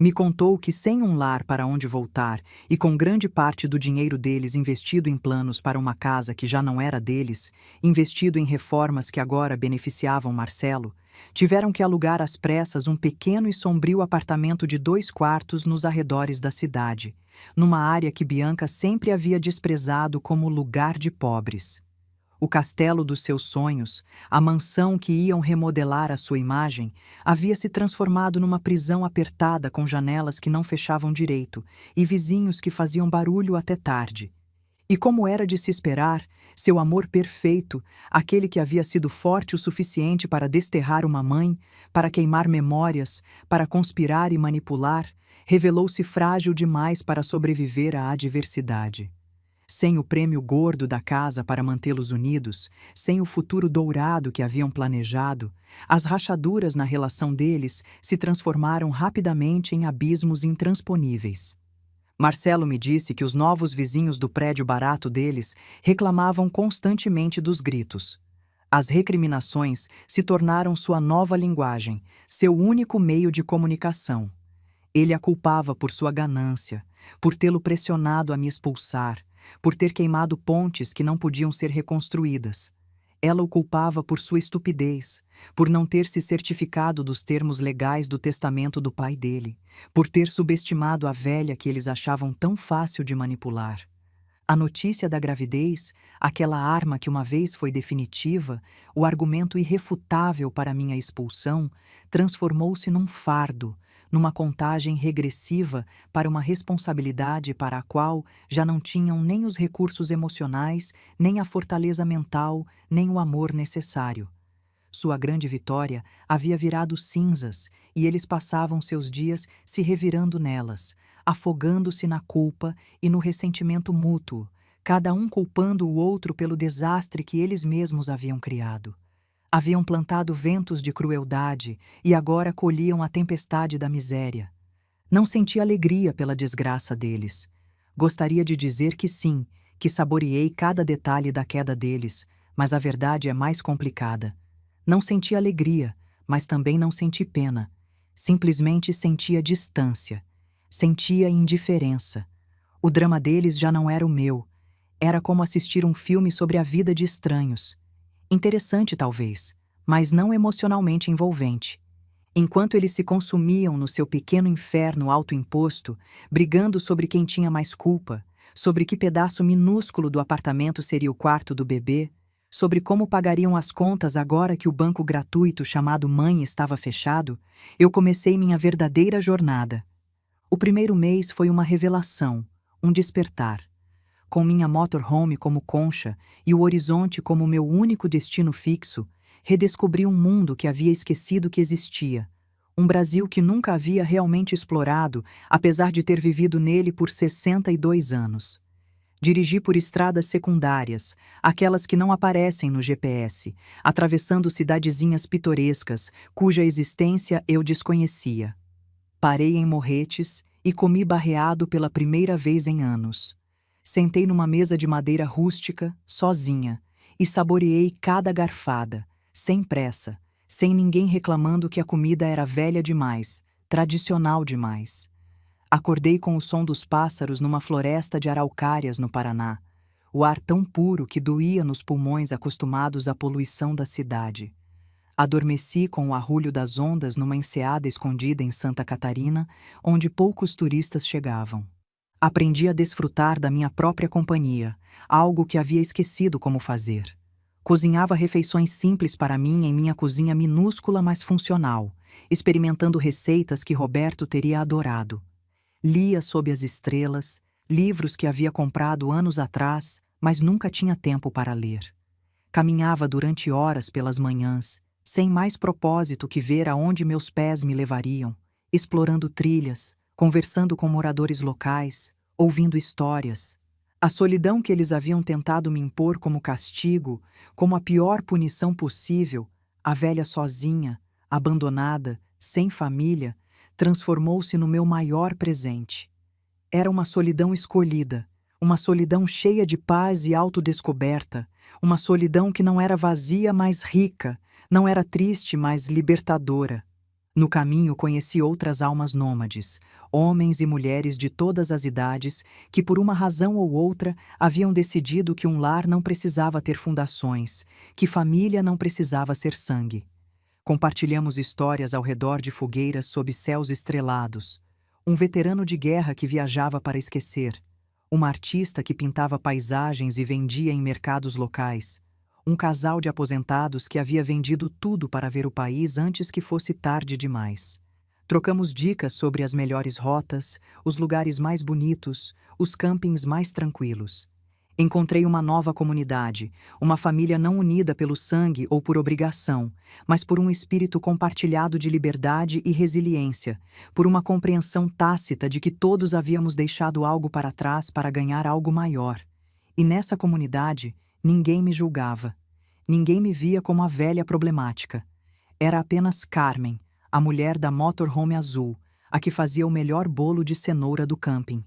Me contou que sem um lar para onde voltar e com grande parte do dinheiro deles investido em planos para uma casa que já não era deles, investido em reformas que agora beneficiavam Marcelo, tiveram que alugar às pressas um pequeno e sombrio apartamento de 2 quartos nos arredores da cidade, numa área que Bianca sempre havia desprezado como lugar de pobres. O castelo dos seus sonhos, a mansão que iam remodelar à sua imagem, havia se transformado numa prisão apertada com janelas que não fechavam direito e vizinhos que faziam barulho até tarde. E como era de se esperar, seu amor perfeito, aquele que havia sido forte o suficiente para desterrar uma mãe, para queimar memórias, para conspirar e manipular, revelou-se frágil demais para sobreviver à adversidade. Sem o prêmio gordo da casa para mantê-los unidos, sem o futuro dourado que haviam planejado, as rachaduras na relação deles se transformaram rapidamente em abismos intransponíveis. Marcelo me disse que os novos vizinhos do prédio barato deles reclamavam constantemente dos gritos. As recriminações se tornaram sua nova linguagem, seu único meio de comunicação. Ele a culpava por sua ganância, por tê-lo pressionado a me expulsar, por ter queimado pontes que não podiam ser reconstruídas. Ela o culpava por sua estupidez, por não ter se certificado dos termos legais do testamento do pai dele, por ter subestimado a velha que eles achavam tão fácil de manipular. A notícia da gravidez, aquela arma que uma vez foi definitiva, o argumento irrefutável para minha expulsão, transformou-se num fardo, numa contagem regressiva para uma responsabilidade para a qual já não tinham nem os recursos emocionais, nem a fortaleza mental, nem o amor necessário. Sua grande vitória havia virado cinzas e eles passavam seus dias se revirando nelas, afogando-se na culpa e no ressentimento mútuo, cada um culpando o outro pelo desastre que eles mesmos haviam criado. Haviam plantado ventos de crueldade e agora colhiam a tempestade da miséria. Não senti alegria pela desgraça deles. Gostaria de dizer que sim, que saboreei cada detalhe da queda deles, mas a verdade é mais complicada. Não senti alegria, mas também não senti pena. Simplesmente sentia distância. Sentia indiferença. O drama deles já não era o meu. Era como assistir um filme sobre a vida de estranhos. Interessante, talvez, mas não emocionalmente envolvente. Enquanto eles se consumiam no seu pequeno inferno autoimposto, brigando sobre quem tinha mais culpa, sobre que pedaço minúsculo do apartamento seria o quarto do bebê, sobre como pagariam as contas agora que o banco gratuito chamado mãe estava fechado, eu comecei minha verdadeira jornada. O primeiro mês foi uma revelação, um despertar. Com minha motorhome como concha e o horizonte como meu único destino fixo, redescobri um mundo que havia esquecido que existia. Um Brasil que nunca havia realmente explorado, apesar de ter vivido nele por 62 anos. Dirigi por estradas secundárias, aquelas que não aparecem no GPS, atravessando cidadezinhas pitorescas, cuja existência eu desconhecia. Parei em Morretes e comi barreado pela primeira vez em anos. Sentei numa mesa de madeira rústica, sozinha, e saboreei cada garfada, sem pressa, sem ninguém reclamando que a comida era velha demais, tradicional demais. Acordei com o som dos pássaros numa floresta de araucárias no Paraná, o ar tão puro que doía nos pulmões acostumados à poluição da cidade. Adormeci com o arrulho das ondas numa enseada escondida em Santa Catarina, onde poucos turistas chegavam. Aprendi a desfrutar da minha própria companhia, algo que havia esquecido como fazer. Cozinhava refeições simples para mim em minha cozinha minúscula mas funcional, experimentando receitas que Roberto teria adorado. Lia sob as estrelas, livros que havia comprado anos atrás, mas nunca tinha tempo para ler. Caminhava durante horas pelas manhãs, sem mais propósito que ver aonde meus pés me levariam, explorando trilhas, conversando com moradores locais, ouvindo histórias. A solidão que eles haviam tentado me impor como castigo, como a pior punição possível, a velha sozinha, abandonada, sem família, transformou-se no meu maior presente. Era uma solidão escolhida, uma solidão cheia de paz e autodescoberta, uma solidão que não era vazia, mas rica, não era triste, mas libertadora. No caminho conheci outras almas nômades, homens e mulheres de todas as idades, que por uma razão ou outra haviam decidido que um lar não precisava ter fundações, que família não precisava ser sangue. Compartilhamos histórias ao redor de fogueiras sob céus estrelados. Um veterano de guerra que viajava para esquecer. Uma artista que pintava paisagens e vendia em mercados locais. Um casal de aposentados que havia vendido tudo para ver o país antes que fosse tarde demais. Trocamos dicas sobre as melhores rotas, os lugares mais bonitos, os campings mais tranquilos. Encontrei uma nova comunidade, uma família não unida pelo sangue ou por obrigação, mas por um espírito compartilhado de liberdade e resiliência, por uma compreensão tácita de que todos havíamos deixado algo para trás para ganhar algo maior. E nessa comunidade, ninguém me julgava. Ninguém me via como a velha problemática. Era apenas Carmen, a mulher da motorhome azul, a que fazia o melhor bolo de cenoura do camping.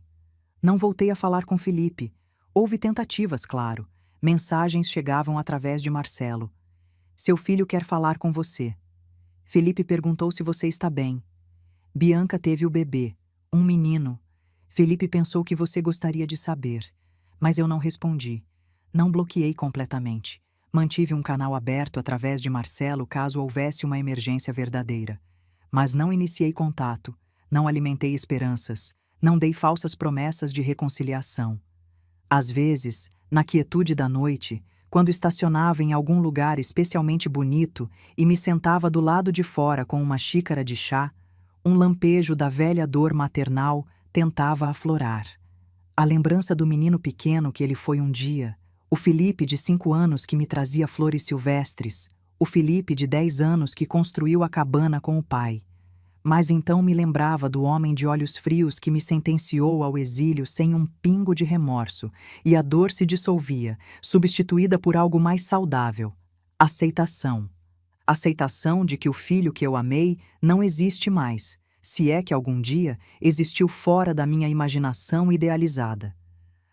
Não voltei a falar com Felipe. Houve tentativas, claro. Mensagens chegavam através de Marcelo. Seu filho quer falar com você. Felipe perguntou se você está bem. Bianca teve o bebê, um menino. Felipe pensou que você gostaria de saber, mas eu não respondi. Não bloqueei completamente. Mantive um canal aberto através de Marcelo caso houvesse uma emergência verdadeira. Mas não iniciei contato, não alimentei esperanças, não dei falsas promessas de reconciliação. Às vezes, na quietude da noite, quando estacionava em algum lugar especialmente bonito e me sentava do lado de fora com uma xícara de chá, um lampejo da velha dor maternal tentava aflorar. A lembrança do menino pequeno que ele foi um dia, o Felipe de 5 anos que me trazia flores silvestres, o Felipe de 10 anos que construiu a cabana com o pai. Mas então me lembrava do homem de olhos frios que me sentenciou ao exílio sem um pingo de remorso, e a dor se dissolvia, substituída por algo mais saudável: aceitação. Aceitação de que o filho que eu amei não existe mais, se é que algum dia existiu fora da minha imaginação idealizada.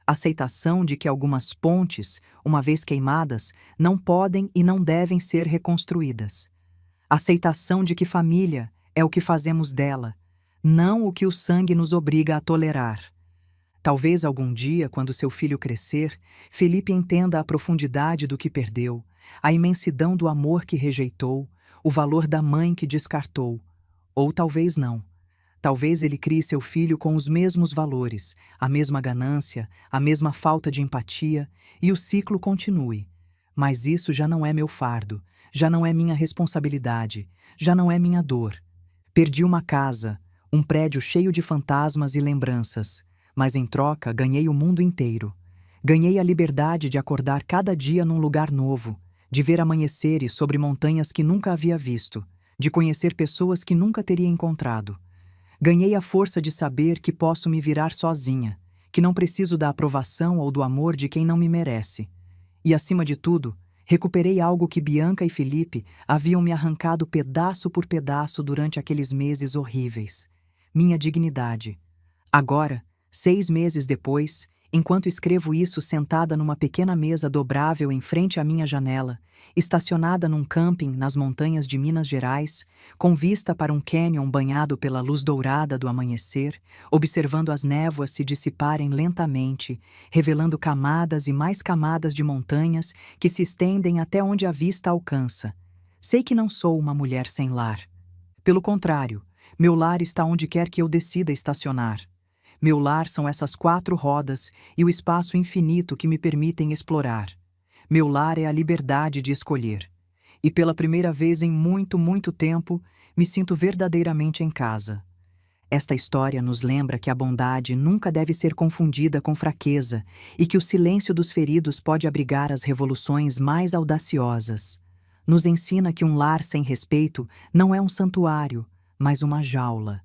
Aceitação de que algumas pontes, uma vez queimadas, não podem e não devem ser reconstruídas. Aceitação de que família é o que fazemos dela, não o que o sangue nos obriga a tolerar. Talvez algum dia, quando seu filho crescer, Felipe entenda a profundidade do que perdeu, a imensidão do amor que rejeitou, o valor da mãe que descartou. Ou talvez não. Talvez ele crie seu filho com os mesmos valores, a mesma ganância, a mesma falta de empatia, e o ciclo continue. Mas isso já não é meu fardo, já não é minha responsabilidade, já não é minha dor. Perdi uma casa, um prédio cheio de fantasmas e lembranças, mas em troca ganhei o mundo inteiro. Ganhei a liberdade de acordar cada dia num lugar novo, de ver amanheceres sobre montanhas que nunca havia visto, de conhecer pessoas que nunca teria encontrado. Ganhei a força de saber que posso me virar sozinha, que não preciso da aprovação ou do amor de quem não me merece. E, acima de tudo, recuperei algo que Bianca e Felipe haviam me arrancado pedaço por pedaço durante aqueles meses horríveis: minha dignidade. Agora, 6 meses depois, enquanto escrevo isso sentada numa pequena mesa dobrável em frente à minha janela, estacionada num camping nas montanhas de Minas Gerais, com vista para um cânion banhado pela luz dourada do amanhecer, observando as névoas se dissiparem lentamente, revelando camadas e mais camadas de montanhas que se estendem até onde a vista alcança. Sei que não sou uma mulher sem lar. Pelo contrário, meu lar está onde quer que eu decida estacionar. Meu lar são essas 4 rodas e o espaço infinito que me permitem explorar. Meu lar é a liberdade de escolher. E pela primeira vez em muito, muito tempo, me sinto verdadeiramente em casa. Esta história nos lembra que a bondade nunca deve ser confundida com fraqueza e que o silêncio dos feridos pode abrigar as revoluções mais audaciosas. Nos ensina que um lar sem respeito não é um santuário, mas uma jaula.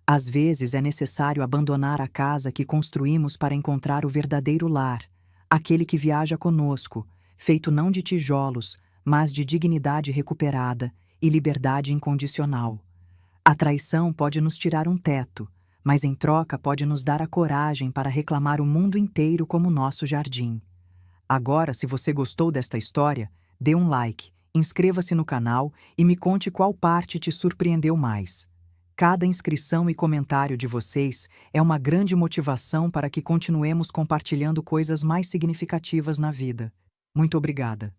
Às vezes é necessário abandonar a casa que construímos para encontrar o verdadeiro lar, aquele que viaja conosco, feito não de tijolos, mas de dignidade recuperada e liberdade incondicional. A traição pode nos tirar um teto, mas em troca pode nos dar a coragem para reclamar o mundo inteiro como nosso jardim. Agora, se você gostou desta história, dê um like, inscreva-se no canal e me conte qual parte te surpreendeu mais. Cada inscrição e comentário de vocês é uma grande motivação para que continuemos compartilhando coisas mais significativas na vida. Muito obrigada.